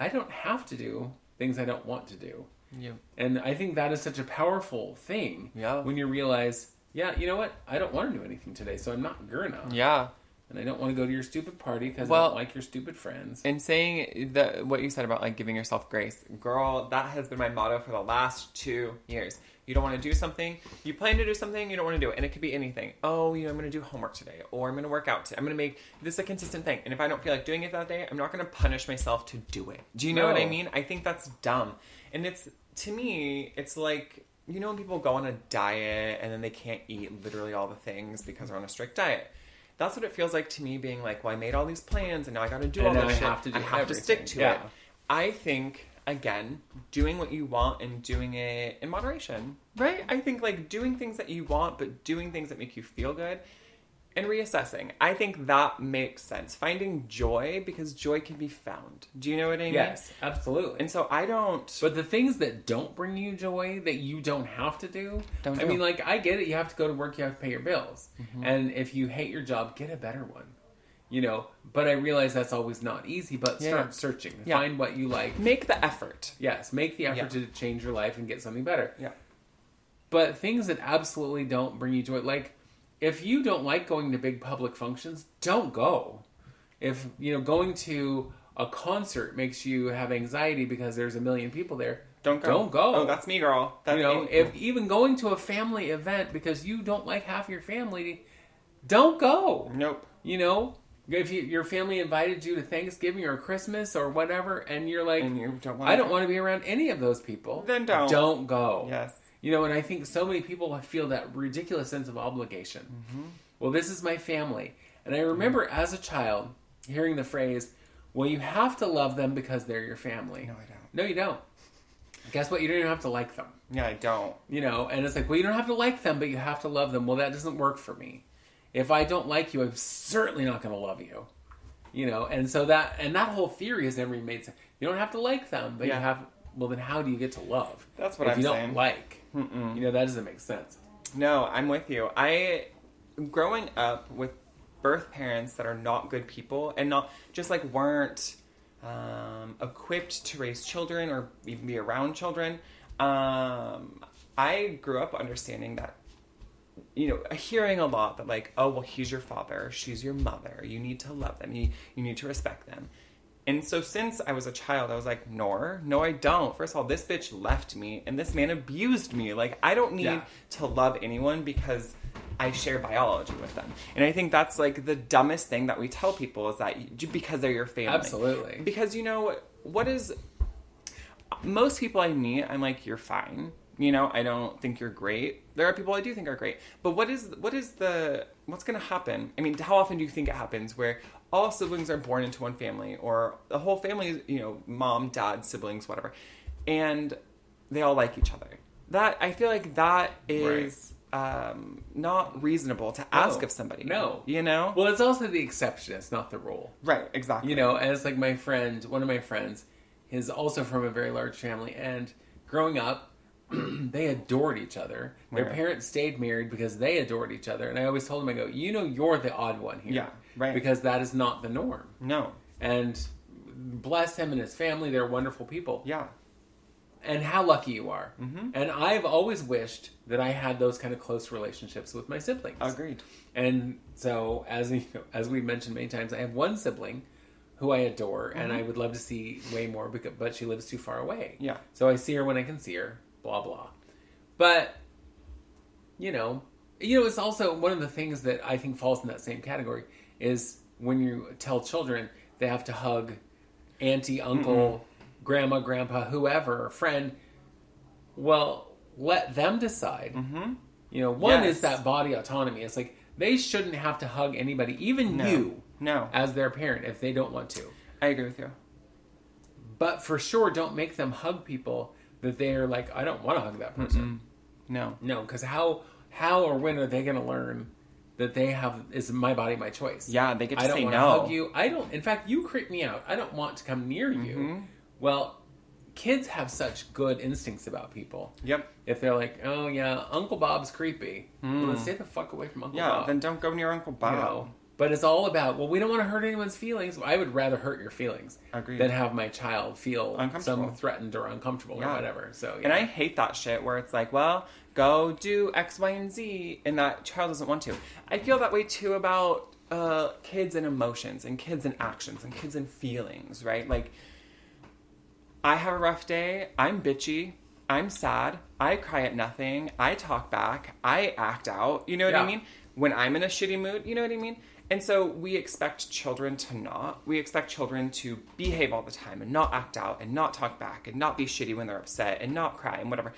I don't have to do things I don't want to do. Yeah. And I think that is such a powerful thing. Yeah. When you realize, yeah, you know what? I don't want to do anything today, so I'm not gonna. Yeah. And I don't want to go to your stupid party because I don't like your stupid friends. And saying what you said about like giving yourself grace, girl, that has been my motto for the last 2 years. You don't want to do something, you plan to do something, you don't want to do it. And it could be anything. Oh, I'm going to do homework today, or I'm going to work out today. I'm going to make this a consistent thing. And if I don't feel like doing it that day, I'm not going to punish myself to do it. Do you know what I mean? I think that's dumb. And to me, it's like, when people go on a diet and then they can't eat literally all the things because they're on a strict diet. That's what it feels like to me, being like, well, I made all these plans and now I got to do all this shit. I have to stick to it. I think, again, doing what you want and doing it in moderation, right? I think like doing things that you want, but doing things that make you feel good and reassessing. I think that makes sense. Finding joy, because joy can be found. Do you know what I mean? Yes, absolutely. And so I don't... But the things that don't bring you joy, that you don't have to do... I mean, like, I get it. You have to go to work. You have to pay your bills. Mm-hmm. And if you hate your job, get a better one. But I realize that's always not easy, but start searching. Yeah. Find what you like. Make the effort. Yes, make the effort to change your life and get something better. Yeah. But things that absolutely don't bring you joy, like if you don't like going to big public functions, don't go. If going to a concert makes you have anxiety because there's a million people there, don't go. Oh, that's me, girl. That's me. If even going to a family event because you don't like half your family, don't go. Nope. If your family invited you to Thanksgiving or Christmas or whatever, and you're like, and you don't I don't want to be around any of those people, then don't. Don't go. Yes. And I think so many people feel that ridiculous sense of obligation. Mm-hmm. Well, this is my family. And I remember as a child hearing the phrase, well, you have to love them because they're your family. No, I don't. No, you don't. Guess what? You don't even have to like them. Yeah, I don't. And it's like, well, you don't have to like them, but you have to love them. Well, that doesn't work for me. If I don't like you, I'm certainly not going to love you. And so that whole theory has never made sense. You don't have to like them, but you have. Well, then how do you get to love? That's what I'm saying. If you don't like, that doesn't make sense. No, I'm with you. Growing up with birth parents that are not good people and not just weren't equipped to raise children or even be around children. I grew up understanding that, hearing a lot that oh, well, he's your father, she's your mother, you need to love them, you need to respect them. And so since I was a child, I was like, no, I don't. First of all, this bitch left me and this man abused me. I don't need to love anyone because I share biology with them. And I think that's the dumbest thing that we tell people is that because they're your family. Absolutely. Because most people I meet, I'm like, you're fine. I don't think you're great. There are people I do think are great. But what's going to happen? I mean, how often do you think it happens where all siblings are born into one family or the whole family, mom, dad, siblings, whatever, and they all like each other? That, I feel like that is not reasonable to ask of somebody. No. Well, it's also the exception. It's not the rule. Right, exactly. And it's like one of my friends is also from a very large family, and growing up, they adored each other. Their parents stayed married because they adored each other. And I always told them, I go, you're the odd one here. Yeah, right. Because that is not the norm. No. And bless him and his family. They're wonderful people. Yeah. And how lucky you are. Mm-hmm. And I've always wished that I had those kind of close relationships with my siblings. Agreed. And so, as we've mentioned many times, I have one sibling who I adore, and I would love to see way more, but she lives too far away. Yeah. So I see her when I can see her. Blah, blah. But, it's also one of the things that I think falls in that same category is when you tell children they have to hug auntie, uncle, grandma, grandpa, whoever, friend. Well, let them decide. Mm-hmm. One is that body autonomy. It's like they shouldn't have to hug anybody, even you, as their parent, if they don't want to. I agree with you. But for sure, don't make them hug people that they're like, I don't want to hug that person. No, because how or when are they going to learn that is my body, my choice? Yeah, they get to say no. I don't want to hug you. I don't. In fact, you creep me out. I don't want to come near you. Well, kids have such good instincts about people. Yep. If they're like, oh yeah, Uncle Bob's creepy, well, then stay the fuck away from Uncle Bob. Yeah, then don't go near Uncle Bob. But it's all about, well, we don't want to hurt anyone's feelings. I would rather hurt your feelings than have my child feel threatened or uncomfortable or whatever. So, And I hate that shit where it's like, well, go do X, Y, and Z, and that child doesn't want to. I feel that way too about kids and emotions and kids and actions and kids and feelings, right? Like, I have a rough day. I'm bitchy. I'm sad. I cry at nothing. I talk back. I act out. You know what I mean? When I'm in a shitty mood, you know what I mean? And so we expect children to not. We expect children to behave all the time and not act out and not talk back and not be shitty when they're upset and not cry and whatever.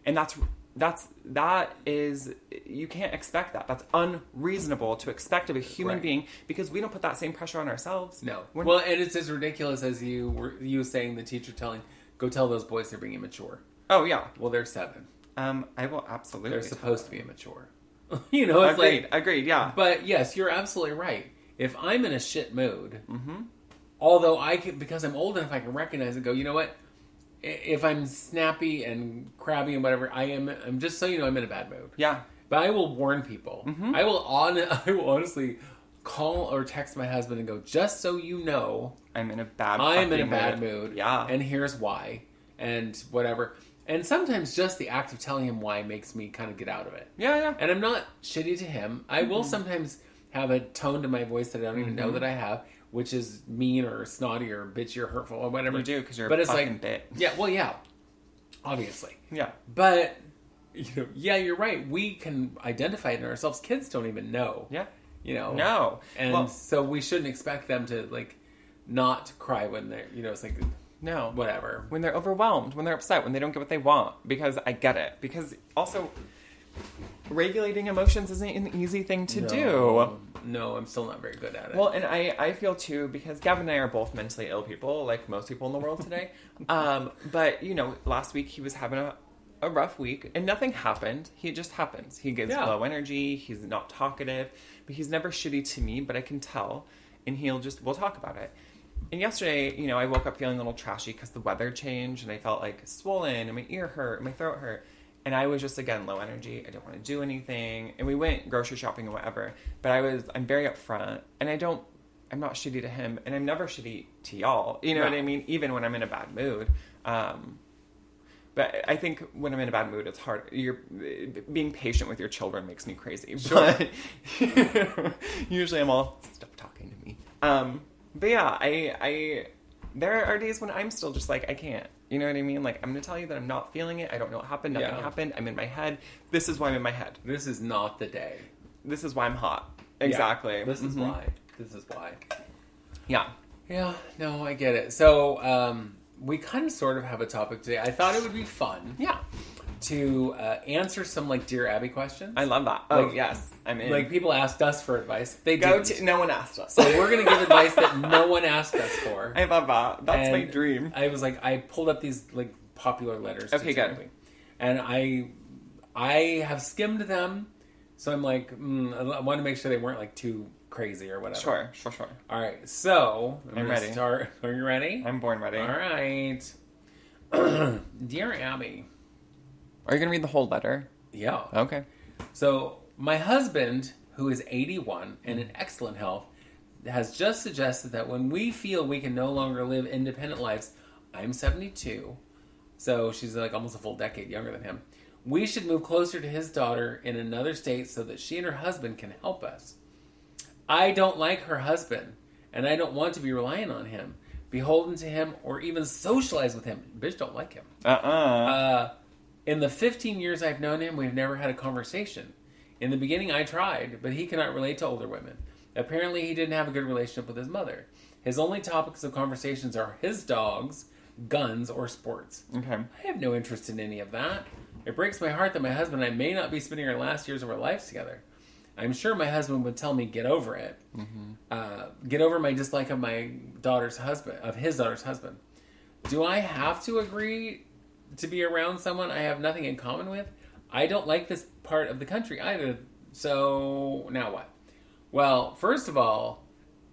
And that is, you can't expect that. That's unreasonable to expect of a human being because we don't put that same pressure on ourselves. No. Well, and it's as ridiculous as you saying the teacher go tell those boys they're being immature. Oh, yeah. Well, they're 7. I will absolutely. They're supposed to be immature. It's agreed, yeah. But yes, you're absolutely right. If I'm in a shit mood, although because I'm old enough, I can recognize and go, you know what? If I'm snappy and crabby and whatever, I'm just so you know, I'm in a bad mood. Yeah. But I will warn people. I will honestly call or text my husband and go, just so you know, I'm in a bad mood. Yeah. And here's why. And whatever. And sometimes just the act of telling him why makes me kind of get out of it. Yeah. And I'm not shitty to him. I will sometimes have a tone to my voice that I don't even know that I have, which is mean or snotty or bitchy or hurtful or whatever. You do, because you're a fucking bit. Yeah, well, yeah. Obviously. Yeah. But, yeah, you're right. We can identify it in ourselves. Kids don't even know. Yeah. No. And so we shouldn't expect them to, like, not cry when they're, it's like... No. Whatever. When they're overwhelmed, when they're upset, when they don't get what they want. Because I get it. Because also, regulating emotions isn't an easy thing to do. No, I'm still not very good at it. Well, and I feel too, because Gavin and I are both mentally ill people, like most people in the world today. But, last week he was having a rough week, and nothing happened. It just happens. He gets low energy, he's not talkative, but he's never shitty to me, but I can tell. And we'll talk about it. And yesterday, I woke up feeling a little trashy because the weather changed and I felt like swollen and my ear hurt and my throat hurt. And I was just, again, low energy. I didn't want to do anything. And we went grocery shopping and whatever. But I'm very upfront. And I'm not shitty to him. And I'm never shitty to y'all. You know what I mean? Even when I'm in a bad mood. But I think when I'm in a bad mood, it's hard. Being patient with your children makes me crazy. Sure. But usually I'm all, stop talking to me. But yeah, there are days when I'm still just like, I can't. You know what I mean? Like, I'm going to tell you that I'm not feeling it. I don't know what happened. Nothing happened. I'm in my head. This is why I'm in my head. This is not the day. This is why I'm hot. Exactly. Yeah, this is why. This is why. Yeah. Yeah, no, I get it. So, we kind of sort of have a topic today. I thought it would be fun. Yeah. To answer some, like, Dear Abby questions. I love that. Like, yes. I'm in. Like, people asked us for advice. No one asked us. So we're going to give advice that no one asked us for. I love that. That's my dream. I was like, I pulled up these, like, popular letters. Okay, good. And I have skimmed them. So I'm like, I want to make sure they weren't, like, too crazy or whatever. Sure. All right. So I'm ready. Are you ready? I'm born ready. All right. Dear Abby. Are you going to read the whole letter? Yeah. Okay. So, my husband, who is 81 and in excellent health, has just suggested that when we feel we can no longer live independent lives, I'm 72, so she's like almost a full decade younger than him, we should move closer to his daughter in another state so that she and her husband can help us. I don't like her husband, and I don't want to be reliant on him, beholden to him, or even socialize with him. Bitch don't like him. In the 15 years I've known him, we've never had a conversation. In the beginning, I tried, but he cannot relate to older women. Apparently, he didn't have a good relationship with his mother. His only topics of conversations are his dogs, guns, or sports. Okay. I have no interest in any of that. It breaks my heart that my husband and I may not be spending our last years of our lives together. I'm sure my husband would tell me, get over it. Get over my dislike of his daughter's husband. Do I have to agree to be around someone I have nothing in common with? I don't like this part of the country either. So now what? Well, first of all,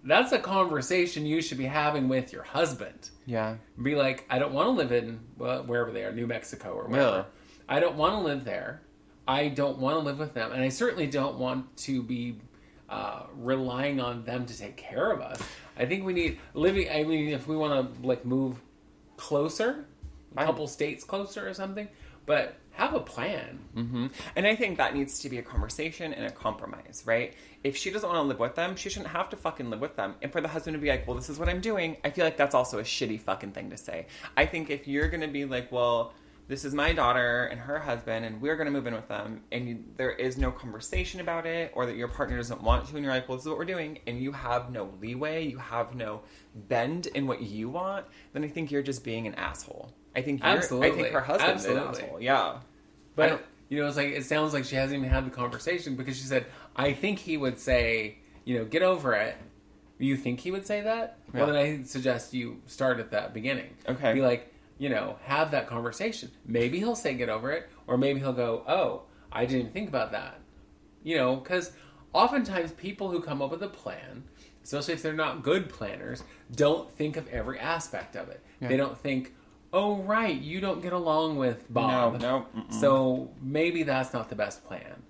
that's a conversation you should be having with your husband. Yeah. Be like, I don't want to live in wherever they are, New Mexico or whatever. Really? I don't want to live there. I don't want to live with them. And I certainly don't want to be relying on them to take care of us. I think we need living. I mean, if we want to like move closer, a couple states closer or something, but have a plan. Mm-hmm. And I think that needs to be a conversation and a compromise, right? If she doesn't want to live with them, she shouldn't have to fucking live with them. And for the husband to be like, well, this is what I'm doing, I feel like that's also a shitty fucking thing to say. I think if you're going to be like, well, this is my daughter and her husband, and we're going to move in with them, and there is no conversation about it, or that your partner doesn't want to, and you're like, well, this is what we're doing, and you have no leeway, you have no bend in what you want, then I think you're just being an asshole. I think her husband's an asshole. Yeah. But, it's like, it sounds like she hasn't even had the conversation, because she said, I think he would say, get over it. You think he would say that? Yeah. Well, then I suggest you start at that beginning. Okay. Be like, have that conversation. Maybe he'll say get over it, or maybe he'll go, oh, I didn't even think about that. Because oftentimes people who come up with a plan, especially if they're not good planners, don't think of every aspect of it. Yeah. They don't think, oh, right, you don't get along with Bob. No. So maybe that's not the best plan.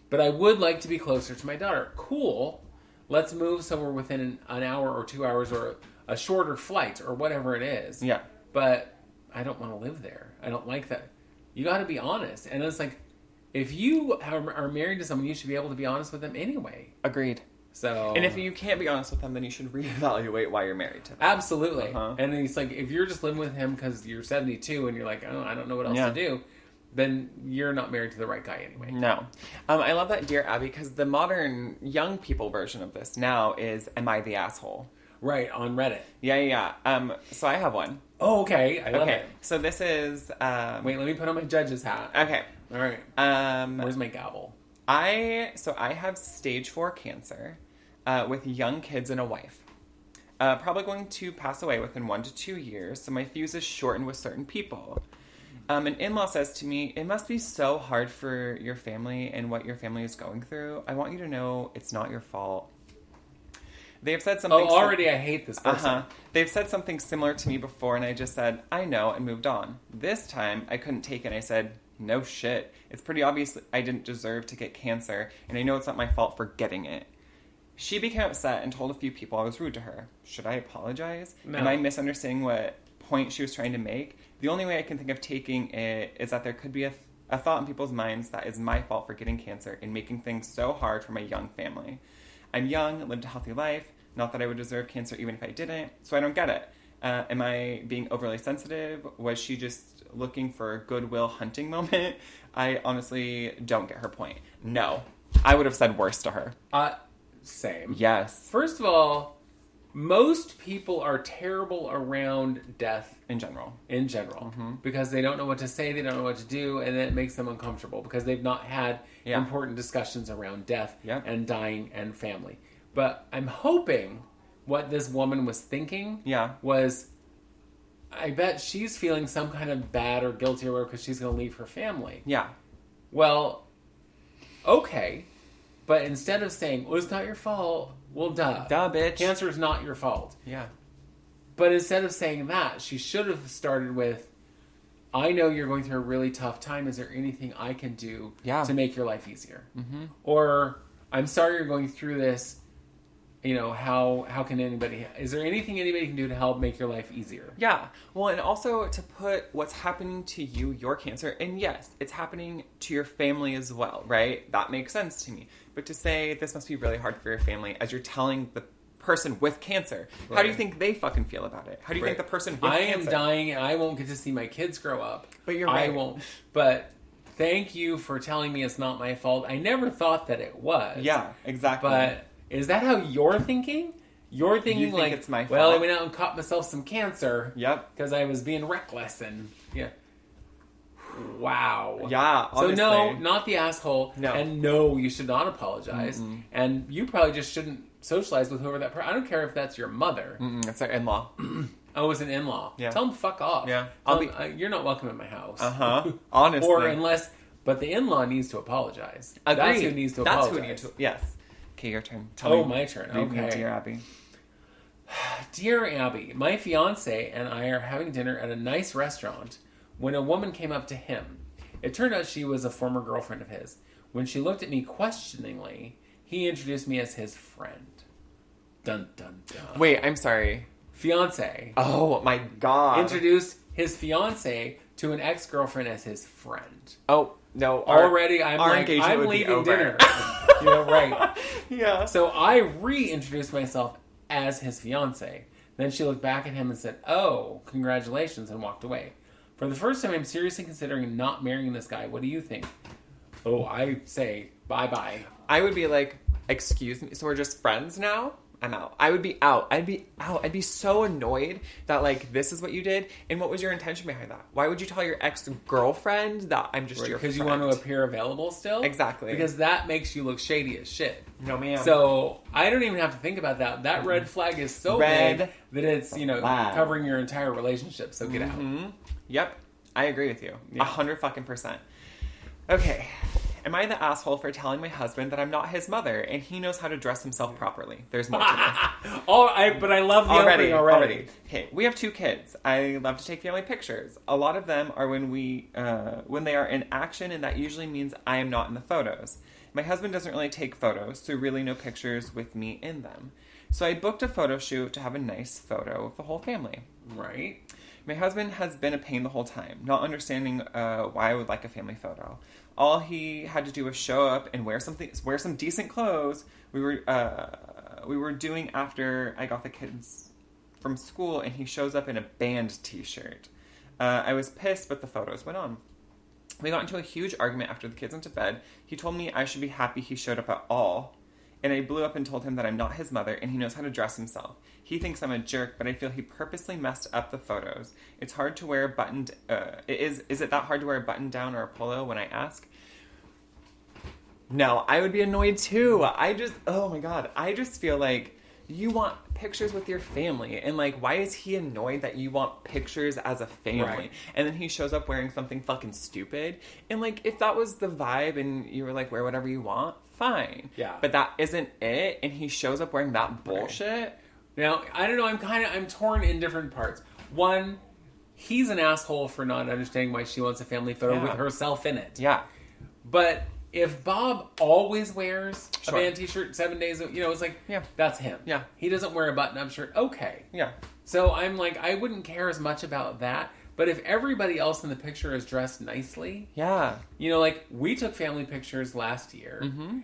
But I would like to be closer to my daughter. Cool. Let's move somewhere within an hour or 2 hours, or a shorter flight or whatever it is. Yeah. But I don't want to live there. I don't like that. You got to be honest. And it's like, if you are married to someone, you should be able to be honest with them anyway. Agreed. So, and if you can't be honest with them, then you should reevaluate why you're married to them. Absolutely. And then it's like, if you're just living with him because you're 72 and you're like, oh, I don't know what else to do, then you're not married to the right guy anyway. No. I love that Dear Abby, because the modern young people version of this now is, am I the asshole? Right, on Reddit. Yeah. So I have one. Oh, okay. I love it. So this is... Wait, let me put on my judge's hat. Okay. All right. Where's my gavel? I have stage 4 cancer with young kids and a wife. Probably going to pass away within 1 to 2 years, so my fuse is shortened with certain people. An in-law says to me, it must be so hard for your family and what your family is going through. I want you to know it's not your fault. They have said something... Oh, already I hate this person. They've said something similar to me before, and I just said, I know, and moved on. This time, I couldn't take it, and I said, no shit. It's pretty obvious I didn't deserve to get cancer, and I know it's not my fault for getting it. She became upset and told a few people I was rude to her. Should I apologize? No. Am I misunderstanding what point she was trying to make? The only way I can think of taking it is that there could be a thought in people's minds that is my fault for getting cancer and making things so hard for my young family. I'm young, lived a healthy life, not that I would deserve cancer even if I didn't, so I don't get it. Am I being overly sensitive? Was she just looking for a goodwill hunting moment? I honestly don't get her point. No. I would have said worse to her. Same. Yes. First of all, most people are terrible around death. In general. Because they don't know what to say, they don't know what to do, and it makes them uncomfortable because they've not had important discussions around death and dying and family. But I'm hoping what this woman was thinking was, I bet she's feeling some kind of bad or guilty or whatever because she's going to leave her family. Yeah. Well, okay. But instead of saying, well, it's not your fault, well, duh. Duh, bitch. Cancer is not your fault. Yeah. But instead of saying that, she should have started with, I know you're going through a really tough time. Is there anything I can do to make your life easier? Mm-hmm. Or, I'm sorry you're going through this. You know, how can anybody... Is there anything anybody can do to help make your life easier? Yeah. Well, and also to put what's happening to you, your cancer, and yes, it's happening to your family as well, right? That makes sense to me. But to say this must be really hard for your family as you're telling the person with cancer, how do you think they fucking feel about it? How do you think the person with cancer... I am dying and I won't get to see my kids grow up. But you're right. I won't. But thank you for telling me it's not my fault. I never thought that it was. Yeah, exactly. But... Is that how you're thinking? You're thinking you think like, it's my fault? Well, I went out and caught myself some cancer. Yep. Because I was being reckless and, Wow. Yeah, honestly. So no, not the asshole. No. And no, you should not apologize. Mm-mm. And you probably just shouldn't socialize with whoever that person... I don't care if that's your mother. It's their in-law. Oh, it's an in-law. Yeah. Tell them fuck off. Yeah. You're not welcome in my house. Honestly. Or unless... But the in-law needs to apologize. Agreed. That's who needs to apologize. That's who needs to... Yes. Okay, your turn. Tell me. My turn. Okay. Dear Abby. Dear Abby, my fiance and I are having dinner at a nice restaurant when a woman came up to him. It turned out she was a former girlfriend of his. When she looked at me questioningly, he introduced me as his friend. Dun, dun, dun. Wait, I'm sorry. Fiance. Oh, my God. Introduced his fiance to an ex-girlfriend as his friend. Oh, no. Already, I'm leaving dinner. Right. Yeah. So I reintroduced myself as his fiance. Then she looked back at him and said, oh, congratulations, and walked away. For the first time, I'm seriously considering not marrying this guy. What do you think? Oh, I say bye-bye. I would be like, excuse me, so we're just friends now? I'm out. I would be out. I'd be so annoyed that, like, this is what you did. And what was your intention behind that? Why would you tell your ex-girlfriend that I'm just your friend? Because you want to appear available still? Exactly. Because that makes you look shady as shit. No, ma'am. So, I don't even have to think about that. That red flag is so big that it's, covering your entire relationship. So get out. Yep. I agree with you. 100%. Okay. Am I the asshole for telling my husband that I'm not his mother and he knows how to dress himself properly? There's more to this. But I love the opening already. Okay, we have 2 kids. I love to take family pictures. A lot of them are when they are in action, and that usually means I am not in the photos. My husband doesn't really take photos, so really no pictures with me in them. So I booked a photo shoot to have a nice photo of the whole family. Right. My husband has been a pain the whole time, not understanding why I would like a family photo. All he had to do was show up and wear some decent clothes. We were doing after I got the kids from school, and he shows up in a band t-shirt. I was pissed, but the photos went on. We got into a huge argument after the kids went to bed. He told me I should be happy he showed up at all. And I blew up and told him that I'm not his mother and he knows how to dress himself. He thinks I'm a jerk, but I feel he purposely messed up the photos. It's hard to wear a buttoned... Is it that hard to wear a button down or a polo when I ask? No, I would be annoyed too. Oh my God. I just feel like you want pictures with your family. And like, why is he annoyed that you want pictures as a family? Right. And then he shows up wearing something fucking stupid. And like, if that was the vibe and you were like, wear whatever you want, fine. Yeah. But that isn't it. And he shows up wearing that bullshit. Right. Now, I don't know. I'm torn in different parts. One, he's an asshole for not understanding why she wants a family photo with herself in it. Yeah. But if Bob always wears a Sure. band t-shirt 7 days, it's like, Yeah. that's him. Yeah. He doesn't wear a button-up shirt. Okay. Yeah. So I'm like, I wouldn't care as much about that. But if everybody else in the picture is dressed nicely, Yeah. like we took family pictures last year,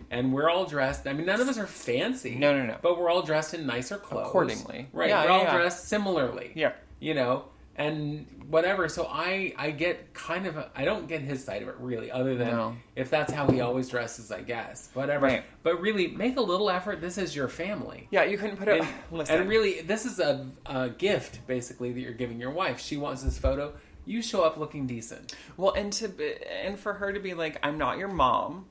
and we're all dressed. I mean, none of us are fancy. No. But we're all dressed in nicer clothes. Accordingly. Right. Yeah, we're all yeah. dressed similarly. Yeah. And whatever. So I get kind of I don't get his side of it really, other than if that's how he always dresses, I guess. Whatever. Right. But really, make a little effort. This is your family. Yeah, you couldn't put it... Listen. And really, this is a gift, basically, that you're giving your wife. She wants this photo. You show up looking decent. Well, and for her to be like, I'm not your mom.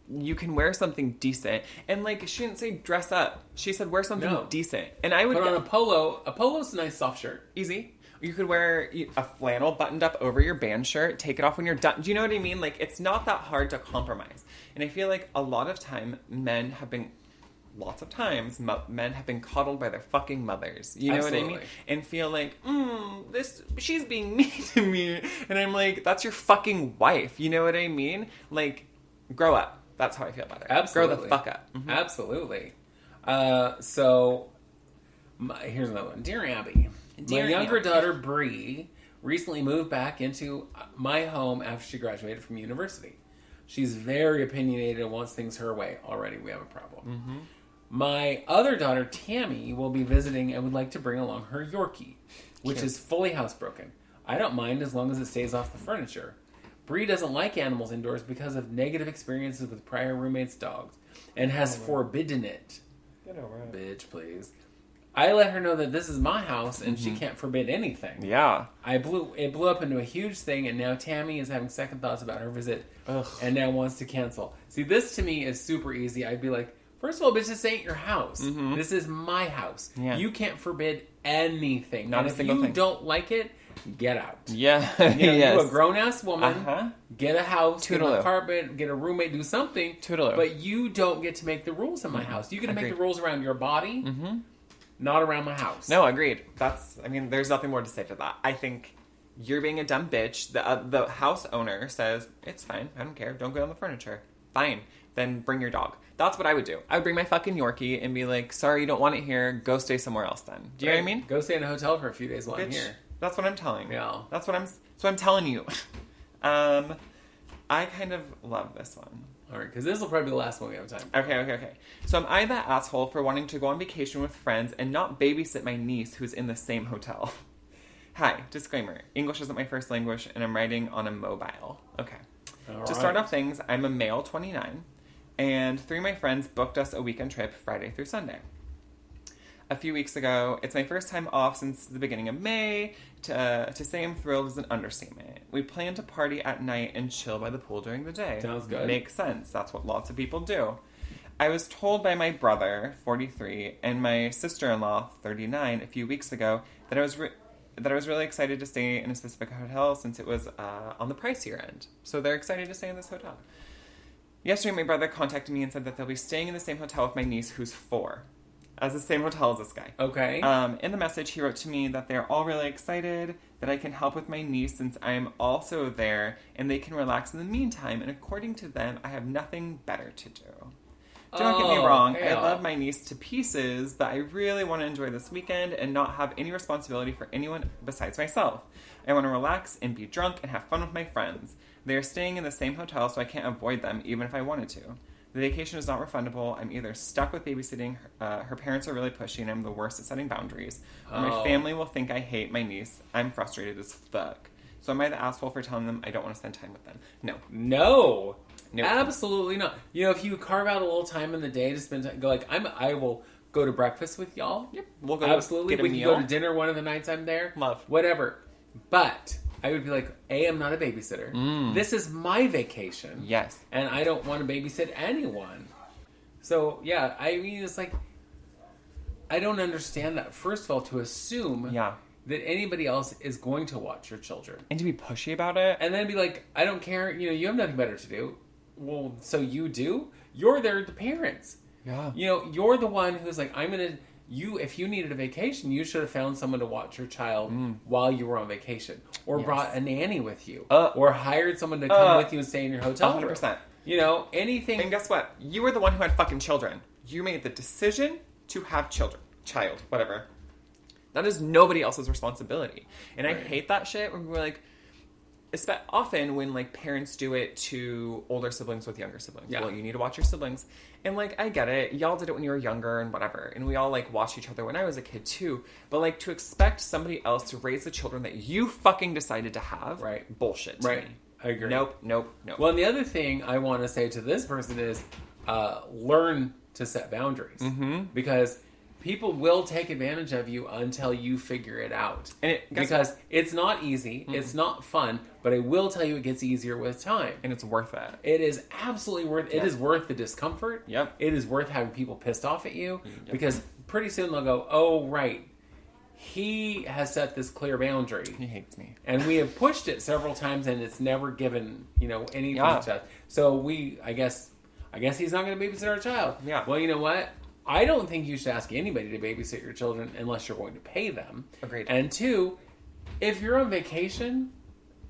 You can wear something decent. And like, she didn't say dress up. She said wear something decent. And I would... Put on a polo. A polo's a nice soft shirt. Easy. You could wear a flannel buttoned up over your band shirt. Take it off when you're done. Do you know what I mean? Like, it's not that hard to compromise. And I feel like a lot of time, men have been coddled by their fucking mothers. You know Absolutely. what I mean? And feel like, she's being mean to me. And I'm like, that's your fucking wife. You know what I mean? Like, grow up. That's how I feel about it. Absolutely. Grow the fuck up. Mm-hmm. Absolutely. Here's another one. Dear Abby, my younger daughter, Bree, recently moved back into my home after she graduated from university. She's very opinionated and wants things her way. Already we have a problem. Mm-hmm. My other daughter, Tammy, will be visiting and would like to bring along her Yorkie, which is fully housebroken. I don't mind as long as it stays off the furniture. Bree doesn't like animals indoors because of negative experiences with prior roommates' dogs and has forbidden it. Get over it. Bitch, please. I let her know that this is my house and she can't forbid anything. Yeah. It blew up into a huge thing, and now Tammy is having second thoughts about her visit and now wants to cancel. See, this to me is super easy. I'd be like, first of all, bitch, this ain't your house. Mm-hmm. This is my house. Yeah. You can't forbid anything. Not and a single thing. If you don't like it, get out. Yeah. You a grown-ass woman, get a house, Toodaloo. get an apartment, get a roommate, do something. Toodaloo. But you don't get to make the rules in my house. You get to make the rules around your body, not around my house. No, agreed. There's nothing more to say to that. I think you're being a dumb bitch. The house owner says, it's fine, I don't care, don't go on the furniture. Fine. Then bring your dog. That's what I would do. I would bring my fucking Yorkie and be like, sorry, you don't want it here, go stay somewhere else then. Do you know what I mean? Go stay in a hotel for a few days while Bitch, I'm here. that's what I'm telling you. Yeah. That's what I'm telling you. I kind of love this one. All right, because this will probably be the last one we have time for. Okay. So am I that asshole for wanting to go on vacation with friends and not babysit my niece who's in the same hotel? Hi, disclaimer. English isn't my first language and I'm writing on a mobile. Okay. To start off things, I'm a male 29 and 3 of my friends booked us a weekend trip Friday through Sunday. A few weeks ago, it's my first time off since the beginning of May. To say I'm thrilled is an understatement. We plan to party at night and chill by the pool during the day. Sounds good. Makes sense. That's what lots of people do. I was told by my brother, 43, and my sister-in-law, 39, a few weeks ago that I was really excited to stay in a specific hotel since it was on the pricier end. So they're excited to stay in this hotel. Yesterday, my brother contacted me and said that they'll be staying in the same hotel with my niece, who's 4. As the same hotel as this guy. Okay. In the message, he wrote to me that they're all really excited that I can help with my niece since I'm also there and they can relax in the meantime. And according to them, I have nothing better to do. Do not get me wrong. I hell. love my niece to pieces, but I really want to enjoy this weekend and not have any responsibility for anyone besides myself. I want to relax and be drunk and have fun with my friends. They are staying in the same hotel, so I can't avoid them even if I wanted to. The vacation is not refundable. I'm either stuck with babysitting, her parents are really pushy, and I'm the worst at setting boundaries, or my family will think I hate my niece. I'm frustrated as fuck. So am I the asshole for telling them I don't want to spend time with them? No. No. Nope. Absolutely not. You know, if you carve out a little time in the day to spend time, go like, I will go to breakfast with y'all. Yep. We'll go Absolutely. get a We can meal. go to dinner one of the nights I'm there. Love. Whatever. But I would be like, I'm not a babysitter. This is my vacation. Yes. And I don't want to babysit anyone. So, yeah, I mean, it's like, I don't understand that. First of all, to assume that anybody else is going to watch your children. And to be pushy about it. And then be like, I don't care, you know, you have nothing better to do. Well, so you do? You're their parents. Yeah. You know, you're the one who's like, if you needed a vacation, you should have found someone to watch your child while you were on vacation. Or brought a nanny with you. Or hired someone to come with you and stay in your hotel 100%. room. You know, anything. And guess what? You were the one who had fucking children. You made the decision to have child, whatever. That is nobody else's responsibility. And I hate that shit when we're like, often when like parents do it to older siblings with younger siblings. Yeah. Well, you need to watch your siblings. And like, I get it. Y'all did it when you were younger and whatever. And we all like watched each other when I was a kid too. But like to expect somebody else to raise the children that you fucking decided to have. Right. Bullshit to Right. me. I agree. Nope. Well, and the other thing I want to say to this person is learn to set boundaries. Mm-hmm. Because people will take advantage of you until you figure it out. Because it's not easy, it's not fun, but I will tell you it gets easier with time. And it's worth it. It is absolutely worth it. It is worth the discomfort. Yep. It is worth having people pissed off at you. Yep. Because pretty soon they'll go, oh, right. He has set this clear boundary. He hates me. And we have pushed it several times and it's never given, anything to us. So I guess he's not going to babysit our child. Yeah. Well, you know what? I don't think you should ask anybody to babysit your children unless you're going to pay them. Agreed. And two, if you're on vacation,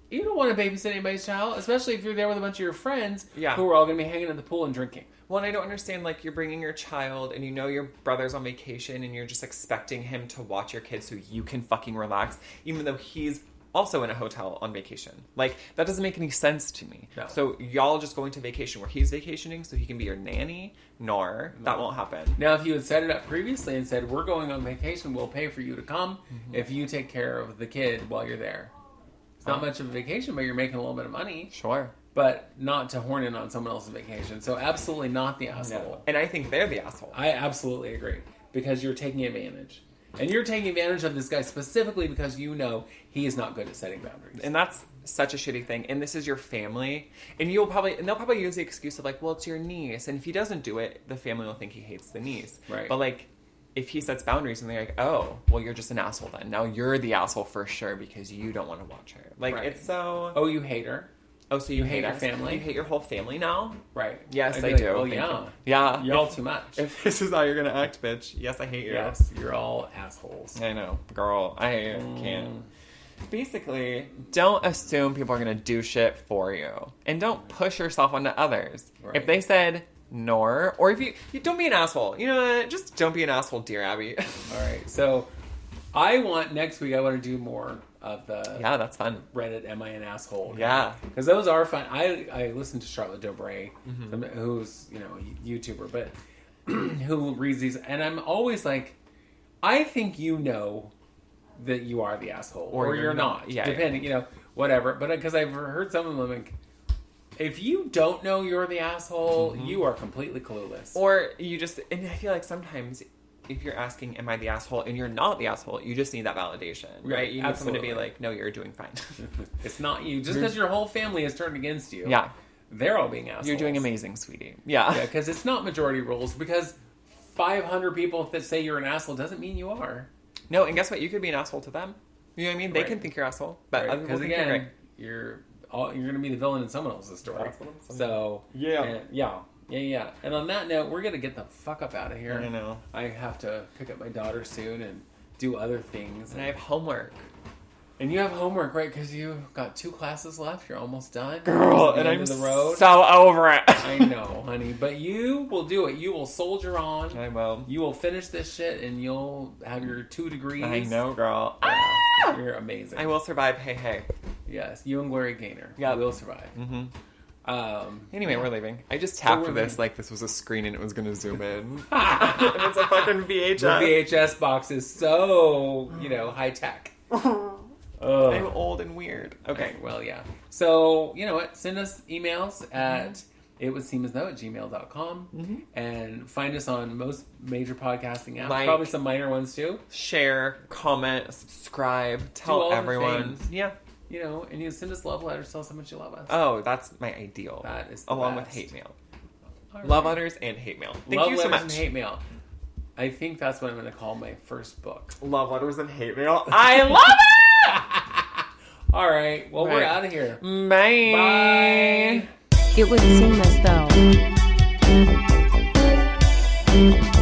you don't want to babysit anybody's child, especially if you're there with a bunch of your friends who are all going to be hanging at the pool and drinking. Well, and I don't understand, like, you're bringing your child and you know your brother's on vacation and you're just expecting him to watch your kid so you can fucking relax, even though he's also in a hotel on vacation. Like, that doesn't make any sense to me. No. So y'all just going to vacation where he's vacationing so he can be your nanny? No. That won't happen. Now, if you had set it up previously and said, we're going on vacation, we'll pay for you to come if you take care of the kid while you're there. It's not much of a vacation, but you're making a little bit of money. Sure. But not to horn in on someone else's vacation. So absolutely not the asshole. No. And I think they're the asshole. I absolutely agree. Because you're taking advantage. And you're taking advantage of this guy specifically because you know he is not good at setting boundaries. And that's such a shitty thing. And this is your family. And they'll probably use the excuse of like, well, it's your niece. And if he doesn't do it, the family will think he hates the niece. Right. But like, if he sets boundaries and they're like, oh, well, you're just an asshole then. Now you're the asshole for sure because you don't want to watch her. Like, It's so... Oh, you hate her? Oh, so you hate your family? You hate your whole family now? Right. Yes, I like, do. Well, Thank yeah. you. Yeah. Y'all too much. If this is how you're going to act, bitch, yes, I hate you. Yes, you're all assholes. I know. Girl, I can't. Basically, don't assume people are going to do shit for you. And don't push yourself onto others. Right. If they said no, or if you don't be an asshole. You know what? Just don't be an asshole, dear Abby. All right. So, next week, I want to do more of the... Yeah, that's fun. Reddit, am I an asshole? Yeah. Because those are fun. I listened to Charlotte Dobray, who's, a YouTuber, but who reads these, and I'm always like, I think that you are the asshole, or you're not. Yeah, depending, whatever. But because I've heard some of them, like, if you don't know you're the asshole, you are completely clueless. Or you just, and I feel like sometimes if you're asking, am I the asshole, and you're not the asshole, you just need that validation, right? You need someone to be like, no, you're doing fine. It's not you. Just because your whole family is turned against you. Yeah. They're all being assholes. You're doing amazing, sweetie. Yeah. Yeah, because it's not majority rules. Because 500 people that say you're an asshole doesn't mean you are. No, and guess what? You could be an asshole to them. You know what I mean? They can think you're asshole, but other people think you're great. You're going to be the villain in someone else's story. That's what I'm saying. So yeah. And on that note, we're gonna get the fuck up out of here. I know. I have to pick up my daughter soon and do other things. And I have homework. And you have homework, right? Because you got 2 classes left. You're almost done. Girl, and I'm so over it. I know, honey. But you will do it. You will soldier on. I will. You will finish this shit, and you'll have your 2 degrees. I know, girl. Yeah, you're amazing. I will survive. Hey, hey. Yes, you and Gloria Gaynor. Yeah, will survive. Anyway, we're leaving. I just tapped this like this was a screen and it was going to zoom in. And it's a fucking VHS. The VHS box is so, high tech. I'm old and weird. Okay. Well, yeah. So, you know what? Send us emails at itwouldseemasthough@gmail.com and find us on most major podcasting apps. Probably some minor ones too. Share, comment, subscribe, tell everyone. Yeah. And you send us love letters. Tell us how much you love us. Oh, that's my ideal. That is along best. with hate mail. Right. Love letters and hate mail. Thank you so much. And hate mail. I think that's what I'm going to call my first book. Love letters and hate mail. I love it! All right. Well, we're out of here. Bye. Bye. It would seem as though